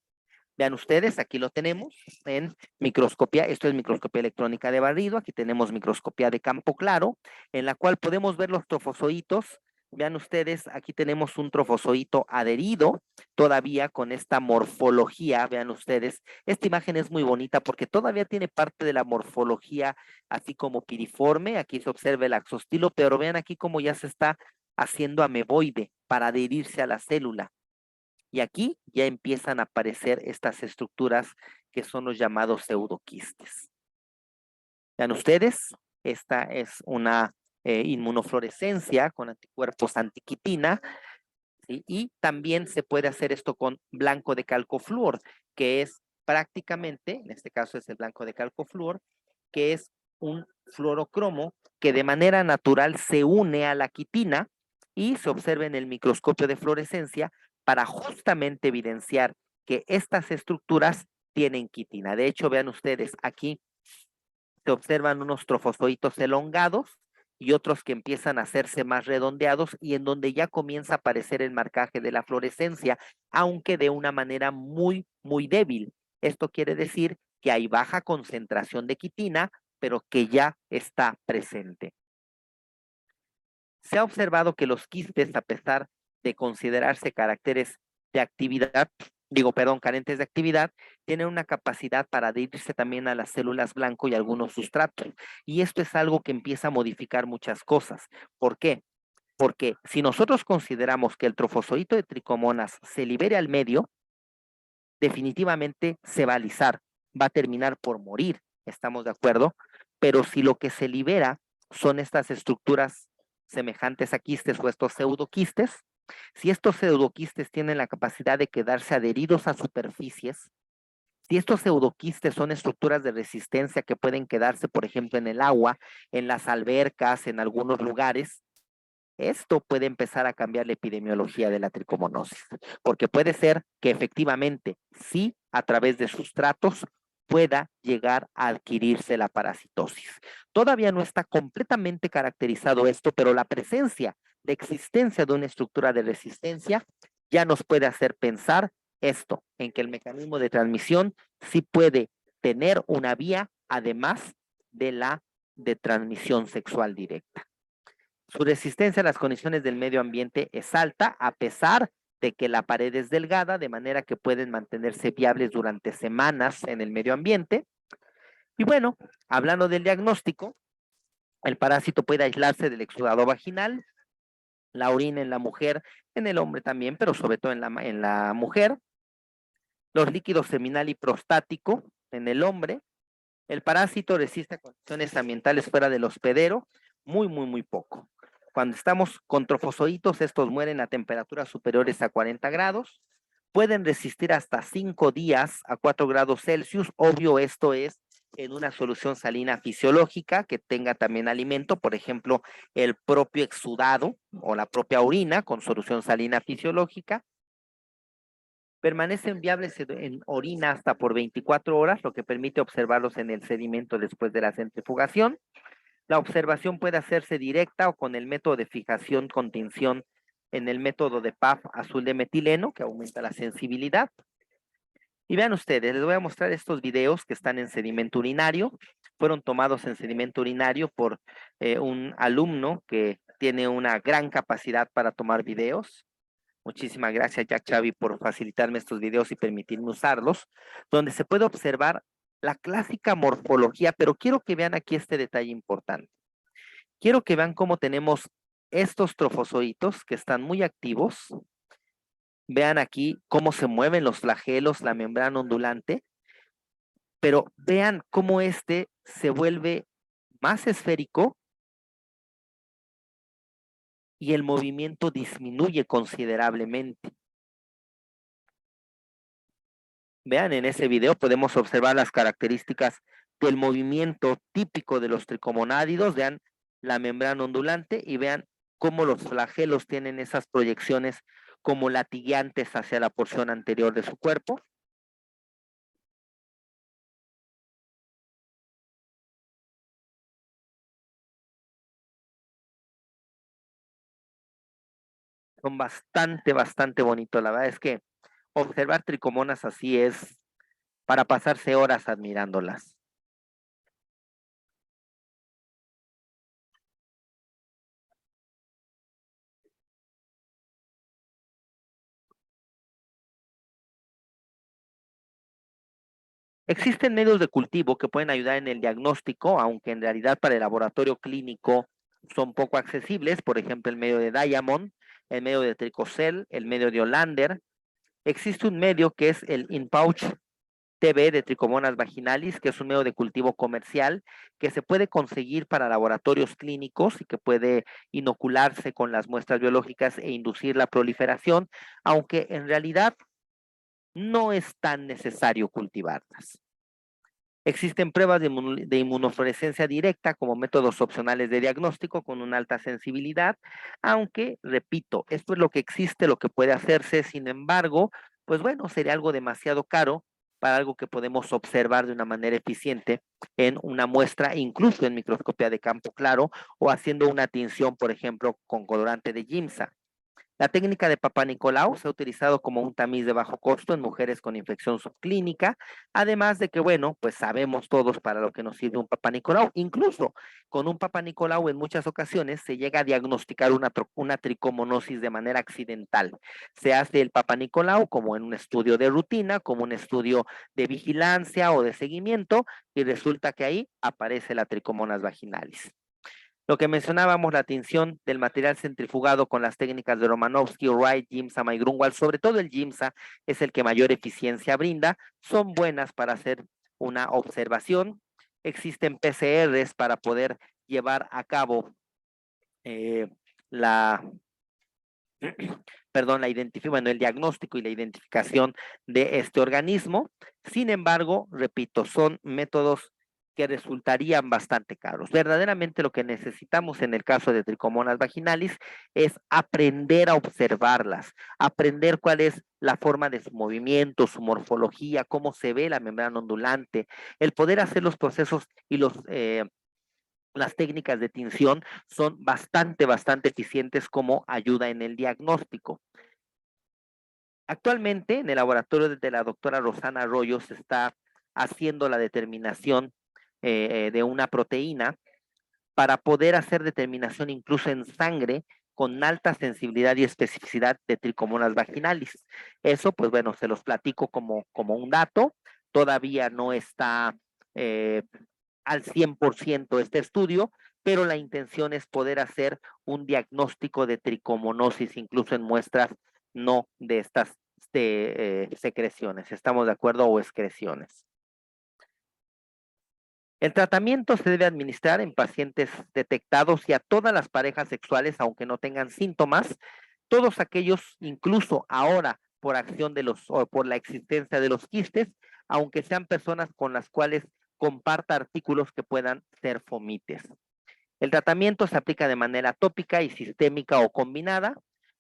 Vean ustedes, aquí lo tenemos en microscopía, esto es microscopía electrónica de barrido, aquí tenemos microscopía de campo claro, en la cual podemos ver los trofozoitos Vean ustedes, aquí tenemos un trofozoito adherido todavía con esta morfología. Vean ustedes, esta imagen es muy bonita porque todavía tiene parte de la morfología así como piriforme. Aquí se observa el axostilo, pero vean aquí cómo ya se está haciendo ameboide para adherirse a la célula. Y aquí ya empiezan a aparecer estas estructuras que son los llamados pseudoquistes. Vean ustedes, esta es una inmunofluorescencia con anticuerpos antiquitina, ¿sí? Y también se puede hacer esto con blanco de calcofluor, que es prácticamente, en este caso es el blanco de calcofluor, que es un fluorocromo que de manera natural se une a la quitina y se observa en el microscopio de fluorescencia para justamente evidenciar que estas estructuras tienen quitina. De hecho, vean ustedes, aquí se observan unos trofozoitos elongados y otros que empiezan a hacerse más redondeados y en donde ya comienza a aparecer el marcaje de la fluorescencia, aunque de una manera muy, muy débil. Esto quiere decir que hay baja concentración de quitina, pero que ya está presente. Se ha observado que los quistes, a pesar de considerarse caracteres de actividad, carentes de actividad, tienen una capacidad para adherirse también a las células blanco y algunos sustratos. Y esto es algo que empieza a modificar muchas cosas. ¿Por qué? Porque si nosotros consideramos que el trofozoito de tricomonas se libere al medio, definitivamente se va a alisar, va a terminar por morir, ¿estamos de acuerdo? Pero si lo que se libera son estas estructuras semejantes a quistes o estos pseudoquistes, si estos pseudoquistes tienen la capacidad de quedarse adheridos a superficies, si estos pseudoquistes son estructuras de resistencia que pueden quedarse, por ejemplo, en el agua, en las albercas, en algunos lugares, esto puede empezar a cambiar la epidemiología de la tricomonosis, porque puede ser que efectivamente, sí, a través de sustratos, pueda llegar a adquirirse la parasitosis. Todavía no está completamente caracterizado esto, pero la presencia de existencia de una estructura de resistencia ya nos puede hacer pensar esto, en que el mecanismo de transmisión sí puede tener una vía, además de la de transmisión sexual directa. Su resistencia a las condiciones del medio ambiente es alta, a pesar de que la pared es delgada, de manera que pueden mantenerse viables durante semanas en el medio ambiente. Y bueno, hablando del diagnóstico, el parásito puede aislarse del exudado vaginal, la orina en la mujer, en el hombre también, pero sobre todo en la mujer, los líquidos seminal y prostático en el hombre. El parásito resiste a condiciones ambientales fuera del hospedero muy, muy, muy poco. Cuando estamos con trofozoitos, estos mueren a temperaturas superiores a 40 grados. Pueden resistir hasta 5 días a 4 grados Celsius. Obvio, esto es en una solución salina fisiológica que tenga también alimento, por ejemplo, el propio exudado o la propia orina con solución salina fisiológica. Permanecen viables en orina hasta por 24 horas, lo que permite observarlos en el sedimento después de la centrifugación. La observación puede hacerse directa o con el método de fijación con tinción en el método de PAF azul de metileno, que aumenta la sensibilidad. Y vean ustedes, les voy a mostrar estos videos que están en sedimento urinario. Fueron tomados en sedimento urinario por un alumno que tiene una gran capacidad para tomar videos. Muchísimas gracias, Jack Chavi, por facilitarme estos videos y permitirme usarlos, donde se puede observar la clásica morfología, pero quiero que vean aquí este detalle importante. Quiero que vean cómo tenemos estos trofozoitos que están muy activos. Vean aquí cómo se mueven los flagelos, la membrana ondulante, pero vean cómo este se vuelve más esférico y el movimiento disminuye considerablemente. Vean, en ese video podemos observar las características del movimiento típico de los tricomonádidos. Vean la membrana ondulante y vean cómo los flagelos tienen esas proyecciones como latigueantes hacia la porción anterior de su cuerpo. Son bastante bonitos. La verdad es que observar tricomonas así es para pasarse horas admirándolas. Existen medios de cultivo que pueden ayudar en el diagnóstico, aunque en realidad para el laboratorio clínico son poco accesibles. Por ejemplo, el medio de Diamond, el medio de Tricocel, el medio de Hollander. Existe un medio que es el InPouch TB de Trichomonas vaginalis, que es un medio de cultivo comercial que se puede conseguir para laboratorios clínicos y que puede inocularse con las muestras biológicas e inducir la proliferación, aunque en realidad no es tan necesario cultivarlas. Existen pruebas de inmunofluorescencia directa como métodos opcionales de diagnóstico con una alta sensibilidad, aunque, repito, esto es lo que existe, lo que puede hacerse. Sin embargo, pues bueno, sería algo demasiado caro para algo que podemos observar de una manera eficiente en una muestra, incluso en microscopía de campo claro, o haciendo una tinción, por ejemplo, con colorante de Giemsa. La técnica de Papa Nicolau se ha utilizado como un tamiz de bajo costo en mujeres con infección subclínica, además de que, bueno, pues sabemos todos para lo que nos sirve un Papa Nicolau. Incluso con un Papa Nicolau en muchas ocasiones se llega a diagnosticar una tricomonosis de manera accidental. Se hace el Papa Nicolau como en un estudio de rutina, como un estudio de vigilancia o de seguimiento, y resulta que ahí aparece la Trichomonas vaginalis. Lo que mencionábamos, la tinción del material centrifugado con las técnicas de Romanowski, Wright, Giemsa, y Grunwald, sobre todo el Giemsa es el que mayor eficiencia brinda, son buenas para hacer una observación. Existen PCRs para poder llevar a cabo el diagnóstico y la identificación de este organismo. Sin embargo, repito, son métodos que resultarían bastante caros. Verdaderamente lo que necesitamos en el caso de Trichomonas vaginalis es aprender a observarlas, aprender cuál es la forma de su movimiento, su morfología, cómo se ve la membrana ondulante, el poder hacer los procesos y las técnicas de tinción son bastante eficientes como ayuda en el diagnóstico. Actualmente en el laboratorio de la doctora Rosana Arroyo se está haciendo la determinación de una proteína para poder hacer determinación incluso en sangre con alta sensibilidad y especificidad de Trichomonas vaginalis. Eso, pues bueno, se los platico como un dato. Todavía no está al 100% este estudio, pero la intención es poder hacer un diagnóstico de tricomonosis incluso en muestras no de estas secreciones. ¿Estamos de acuerdo? O excreciones. El tratamiento se debe administrar en pacientes detectados y a todas las parejas sexuales, aunque no tengan síntomas, todos aquellos, incluso ahora por acción o por la existencia de los quistes, aunque sean personas con las cuales comparta artículos que puedan ser fomites. El tratamiento se aplica de manera tópica y sistémica o combinada.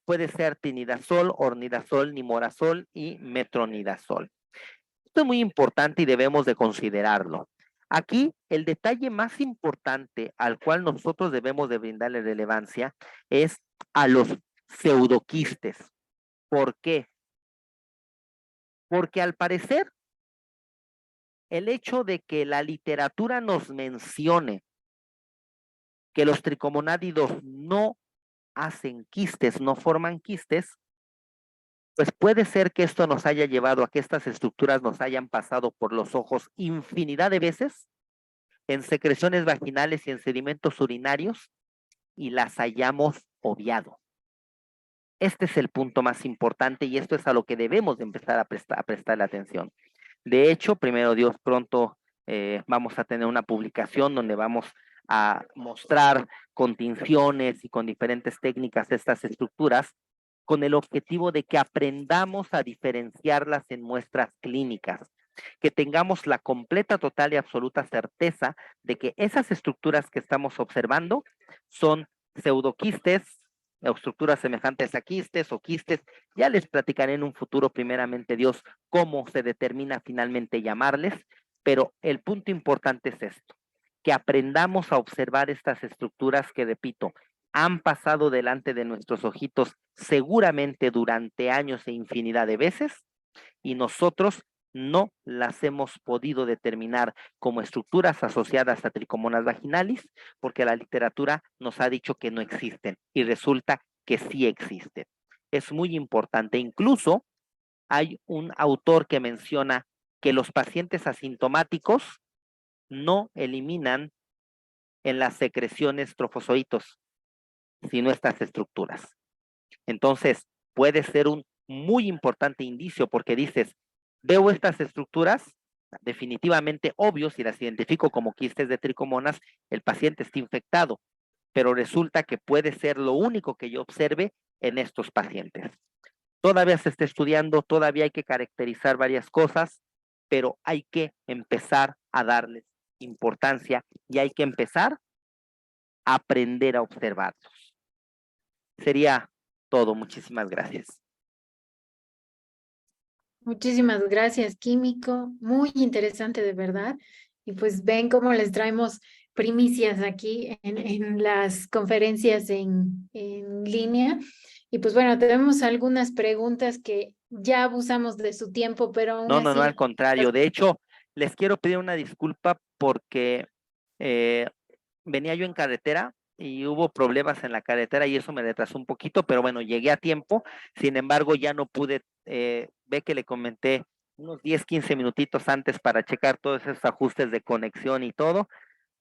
Puede ser tinidazol, ornidazol, nimorazol y metronidazol. Esto es muy importante y debemos de considerarlo. Aquí el detalle más importante al cual nosotros debemos de brindarle relevancia es a los pseudoquistes. ¿Por qué? Porque al parecer el hecho de que la literatura nos mencione que los tricomonádidos no hacen quistes, no forman quistes, pues puede ser que esto nos haya llevado a que estas estructuras nos hayan pasado por los ojos infinidad de veces en secreciones vaginales y en sedimentos urinarios y las hayamos obviado. Este es el punto más importante y esto es a lo que debemos de empezar a prestarle atención. De hecho, primero Dios, pronto vamos a tener una publicación donde vamos a mostrar con tinciones y con diferentes técnicas estas estructuras con el objetivo de que aprendamos a diferenciarlas en muestras clínicas, que tengamos la completa, total y absoluta certeza de que esas estructuras que estamos observando son pseudoquistes, o estructuras semejantes a quistes o quistes. Ya les platicaré en un futuro, primeramente Dios, cómo se determina finalmente llamarles, pero el punto importante es esto, que aprendamos a observar estas estructuras que, repito, han pasado delante de nuestros ojitos seguramente durante años e infinidad de veces, y nosotros no las hemos podido determinar como estructuras asociadas a Trichomonas vaginalis, porque la literatura nos ha dicho que no existen, y resulta que sí existen. Es muy importante. Incluso hay un autor que menciona que los pacientes asintomáticos no eliminan en las secreciones trofozoitos, sino estas estructuras. Entonces, puede ser un muy importante indicio porque dices, veo estas estructuras, definitivamente obvio, si las identifico como quistes de tricomonas, el paciente está infectado, pero resulta que puede ser lo único que yo observe en estos pacientes. Todavía se está estudiando, todavía hay que caracterizar varias cosas, pero hay que empezar a darles importancia y hay que empezar a aprender a observarlos. Sería todo. Muchísimas gracias. Muchísimas gracias, Químico. Muy interesante, de verdad. Y pues ven cómo les traemos primicias aquí en las conferencias en línea. Y pues bueno, tenemos algunas preguntas que ya abusamos de su tiempo, pero aún No, así... al contrario. De hecho, les quiero pedir una disculpa porque venía yo en carretera y hubo problemas en la carretera y eso me retrasó un poquito, pero bueno, llegué a tiempo. Sin embargo, ya no pude, ve que le comenté unos 10, 15 minutitos antes para checar todos esos ajustes de conexión y todo.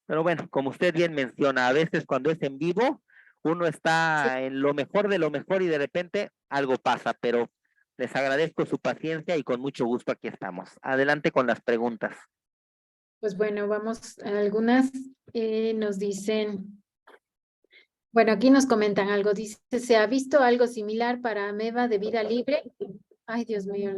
Pero bueno, como usted bien menciona, a veces cuando es en vivo, uno está en lo mejor de lo mejor y de repente algo pasa, pero les agradezco su paciencia y con mucho gusto aquí estamos. Adelante con las preguntas. Pues bueno, vamos a algunas. Nos dicen, bueno, aquí nos comentan algo. Dice, ¿se ha visto algo similar para ameba de vida libre? Ay, Dios mío,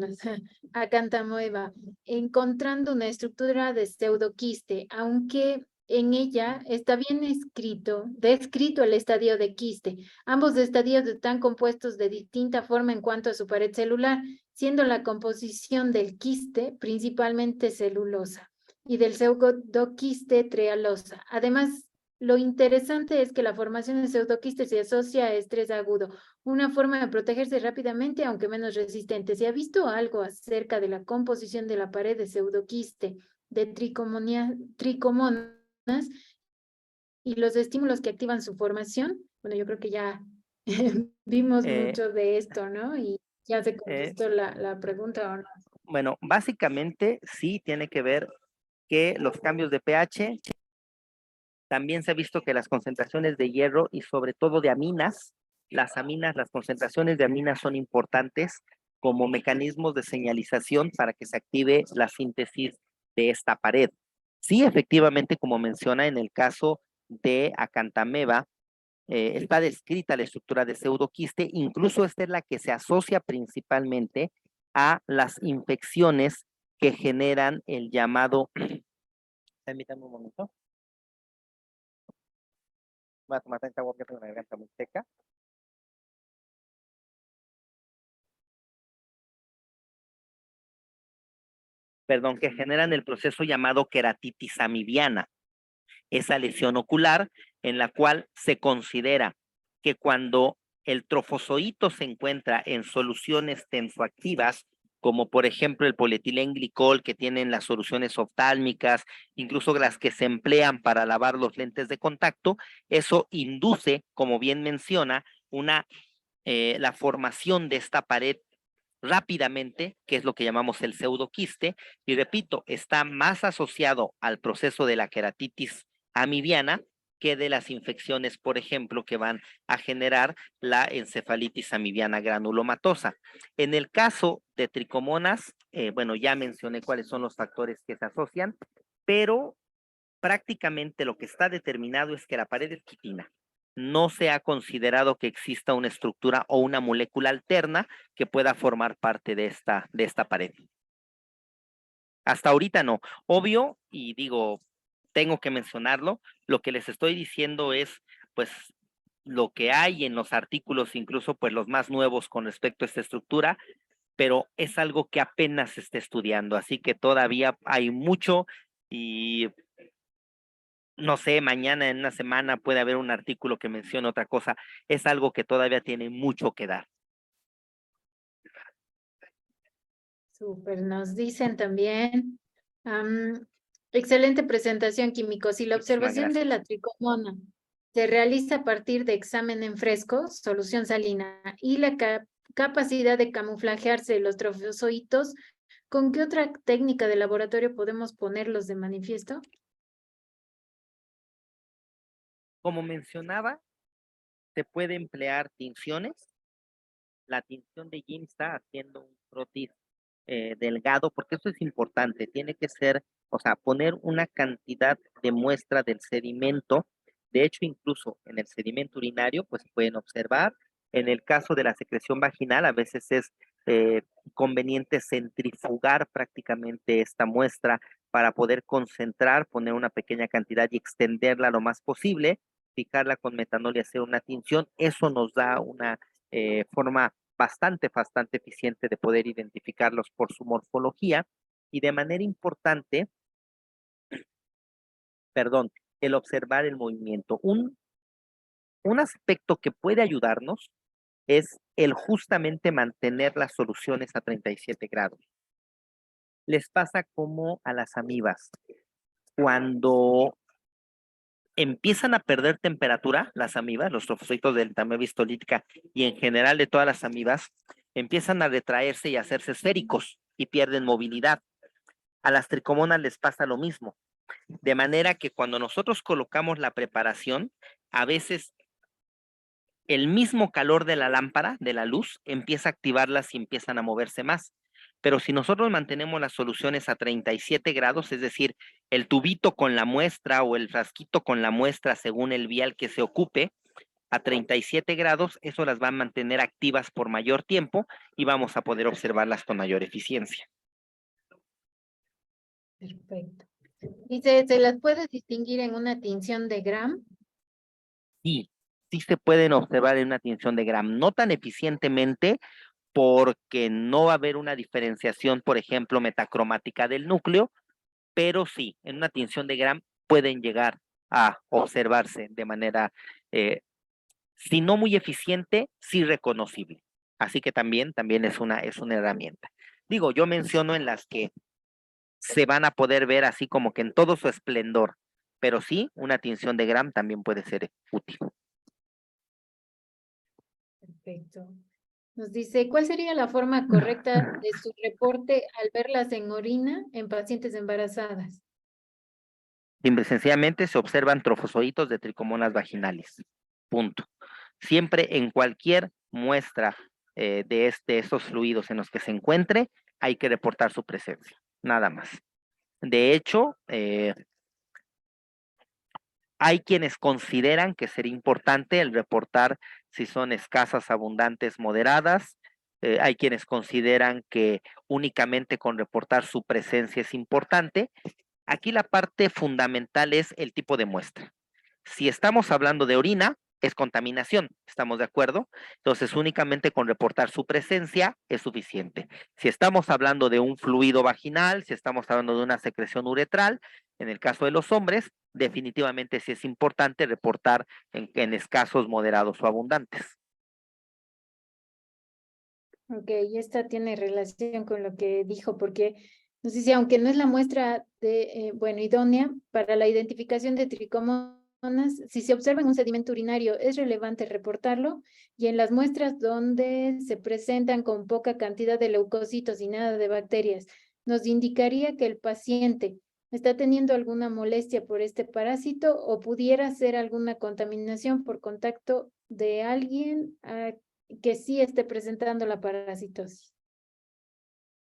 acantamoeba, encontrando una estructura de pseudoquiste, aunque en ella está bien descrito el estadio de quiste. Ambos estadios están compuestos de distinta forma en cuanto a su pared celular, siendo la composición del quiste principalmente celulosa y del pseudoquiste trealosa. Además, lo interesante es que la formación de pseudoquiste se asocia a estrés agudo, una forma de protegerse rápidamente, aunque menos resistente. ¿Se ha visto algo acerca de la composición de la pared de pseudoquiste de tricomonas y los estímulos que activan su formación? Bueno, yo creo que ya vimos mucho de esto, ¿no? Y ya se contestó la pregunta, ¿o no? Bueno, básicamente sí tiene que ver que los cambios de pH, también se ha visto que las concentraciones de hierro y sobre todo de aminas, las concentraciones de aminas son importantes como mecanismos de señalización para que se active la síntesis de esta pared. Sí, efectivamente, como menciona en el caso de acantameba, está descrita la estructura de pseudoquiste, incluso esta es la que se asocia principalmente a las infecciones que generan el llamado, permítanme un momento, voy a tomar tanta agua porque tengo la garganta muy seca. Perdón, que generan el proceso llamado queratitis amibiana, esa lesión ocular en la cual se considera que cuando el trofozoito se encuentra en soluciones tensoactivas, como por ejemplo el polietilenglicol que tienen las soluciones oftálmicas, incluso las que se emplean para lavar los lentes de contacto, eso induce, como bien menciona, la formación de esta pared rápidamente, que es lo que llamamos el pseudoquiste, y repito, está más asociado al proceso de la queratitis amibiana que de las infecciones, por ejemplo, que van a generar la encefalitis amibiana granulomatosa. En el caso de tricomonas, bueno, ya mencioné cuáles son los factores que se asocian, pero prácticamente lo que está determinado es que la pared es quitina. No se ha considerado que exista una estructura o una molécula alterna que pueda formar parte de esta pared. Hasta ahorita no. Obvio, y digo, tengo que mencionarlo, lo que les estoy diciendo es, pues, lo que hay en los artículos, incluso pues los más nuevos con respecto a esta estructura, pero es algo que apenas se está estudiando, así que todavía hay mucho y no sé, mañana en una semana puede haber un artículo que mencione otra cosa. Es algo que todavía tiene mucho que dar. Súper, nos dicen también, excelente presentación, Químico. Si la Muchísimas observación de gracias. la tricomona se realiza a partir de examen en fresco, solución salina, y la capacidad de camuflajearse de los trofozoitos ¿Con qué otra técnica de laboratorio podemos ponerlos de manifiesto? Como mencionaba, se puede emplear tinciones. La tinción de Jim está haciendo un frotis delgado, porque eso es importante, tiene que ser, o sea, poner una cantidad de muestra del sedimento. De hecho, incluso en el sedimento urinario, pues se pueden observar. En el caso de la secreción vaginal, a veces es conveniente centrifugar prácticamente esta muestra para poder concentrar, poner una pequeña cantidad y extenderla lo más posible, picarla con metanol y hacer una tinción. Eso nos da una forma bastante eficiente de poder identificarlos por su morfología y de manera importante, perdón, el observar el movimiento. Un aspecto que puede ayudarnos es el justamente mantener las soluciones a 37 grados. Les pasa como a las amibas. Cuando empiezan a perder temperatura, las amibas, los trofocitos del amoeba histolítica y en general de todas las amibas, empiezan a retraerse y a hacerse esféricos y pierden movilidad. A las tricomonas les pasa lo mismo. De manera que cuando nosotros colocamos la preparación, a veces el mismo calor de la lámpara, de la luz, empieza a activarlas y empiezan a moverse más. Pero si nosotros mantenemos las soluciones a 37 grados, es decir, el tubito con la muestra o el frasquito con la muestra según el vial que se ocupe, a 37 grados, eso las va a mantener activas por mayor tiempo y vamos a poder observarlas con mayor eficiencia. Perfecto. Dice, ¿se las puede distinguir en una tinción de Gram? Sí, sí se pueden observar en una tinción de Gram, no tan eficientemente porque no va a haber una diferenciación, por ejemplo, metacromática del núcleo, pero sí, en una tinción de Gram pueden llegar a observarse de manera, si no muy eficiente, sí reconocible. Así que también es una herramienta. Digo, yo menciono en las que se van a poder ver así como que en todo su esplendor, pero sí, una tinción de Gram también puede ser útil. Perfecto. Nos dice, ¿cuál sería la forma correcta de su reporte al verlas en orina en pacientes embarazadas? Simple y sencillamente se observan trofozoitos de tricomonas vaginales. Punto. Siempre en cualquier muestra de estos fluidos en los que se encuentre, hay que reportar su presencia, nada más. De hecho, hay quienes consideran que sería importante el reportar si son escasas, abundantes, moderadas. Hay quienes consideran que únicamente con reportar su presencia es importante. Aquí la parte fundamental es el tipo de muestra. Si estamos hablando de orina, es contaminación, ¿estamos de acuerdo? Entonces, únicamente con reportar su presencia es suficiente. Si estamos hablando de un fluido vaginal, si estamos hablando de una secreción uretral, en el caso de los hombres, definitivamente sí es importante reportar en escasos, moderados o abundantes. Ok, y esta tiene relación con lo que dijo, porque nos dice, aunque no es la muestra de, bueno, idónea para la identificación de tricomonas, si se observa en un sedimento urinario, es relevante reportarlo, y en las muestras donde se presentan con poca cantidad de leucocitos y nada de bacterias, nos indicaría que el paciente está teniendo alguna molestia por este parásito o pudiera ser alguna contaminación por contacto de alguien que sí esté presentando la parasitosis.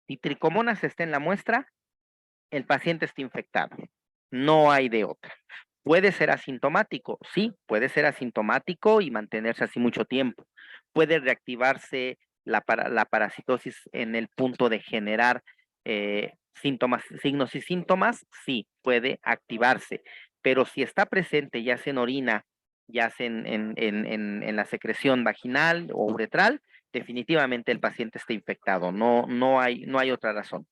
Si tricomonas está en la muestra, el paciente está infectado. No hay de otra. Puede ser asintomático, sí, puede ser asintomático y mantenerse así mucho tiempo. Puede reactivarse la parasitosis en el punto de generar signos y síntomas, sí, puede activarse. Pero si está presente ya sea en orina, ya sea en la secreción vaginal o uretral, definitivamente el paciente está infectado. No hay otra razón.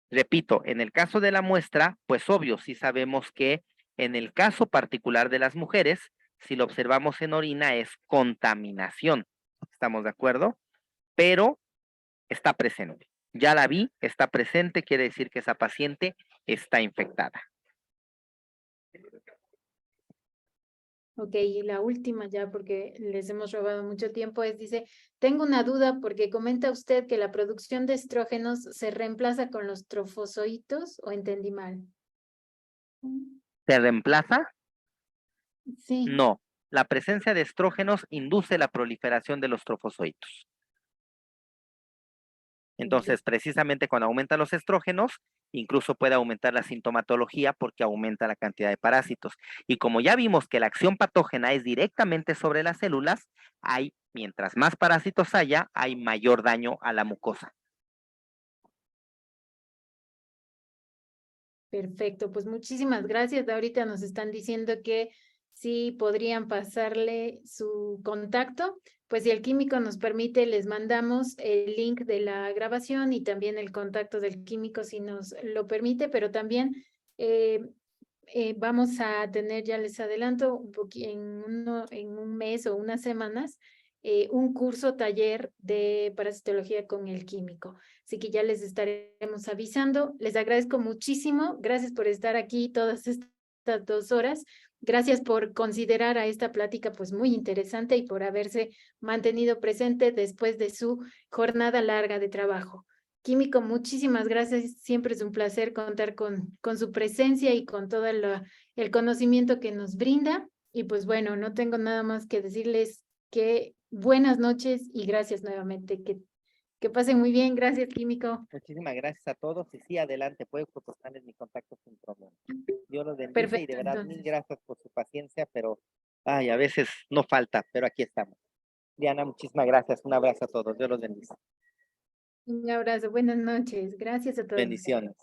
Repito, en el caso de la muestra, pues obvio, sí sabemos que en el caso particular de las mujeres, si lo observamos en orina es contaminación. ¿Estamos de acuerdo? Pero está presente. Ya la vi, está presente, quiere decir que esa paciente está infectada. Ok, y la última ya, porque les hemos robado mucho tiempo, dice, tengo una duda porque comenta usted que la producción de estrógenos se reemplaza con los trofosocitos, ¿o entendí mal? ¿Se reemplaza? Sí. No. La presencia de estrógenos induce la proliferación de los trofosocitos. Entonces, precisamente cuando aumentan los estrógenos, incluso puede aumentar la sintomatología porque aumenta la cantidad de parásitos. Y como ya vimos que la acción patógena es directamente sobre las células, mientras más parásitos haya, hay mayor daño a la mucosa. Perfecto, pues muchísimas gracias. Ahorita nos están diciendo que sí podrían pasarle su contacto. Pues si el químico nos permite, les mandamos el link de la grabación y también el contacto del químico si nos lo permite, pero también vamos a tener, ya les adelanto, en un mes o unas semanas, un curso taller de parasitología con el químico. Así que ya les estaremos avisando. Les agradezco muchísimo. Gracias por estar aquí todas estas 2 horas. Gracias por considerar a esta plática pues muy interesante y por haberse mantenido presente después de su jornada larga de trabajo. Químico, muchísimas gracias. Siempre es un placer contar con su presencia y con todo el conocimiento que nos brinda. Y pues bueno, no tengo nada más que decirles que buenas noches y gracias nuevamente. Que pasen muy bien. Gracias, Químico. Muchísimas gracias a todos y sí, adelante, puedo proporcionarles mi contacto sin problema. Dios los bendiga y Perfecto, de verdad mil entonces. gracias por su paciencia, pero a veces no falta, pero aquí estamos. Diana, muchísimas gracias, un abrazo a todos, Dios los bendiga. Un abrazo, buenas noches. Gracias a todos. Bendiciones.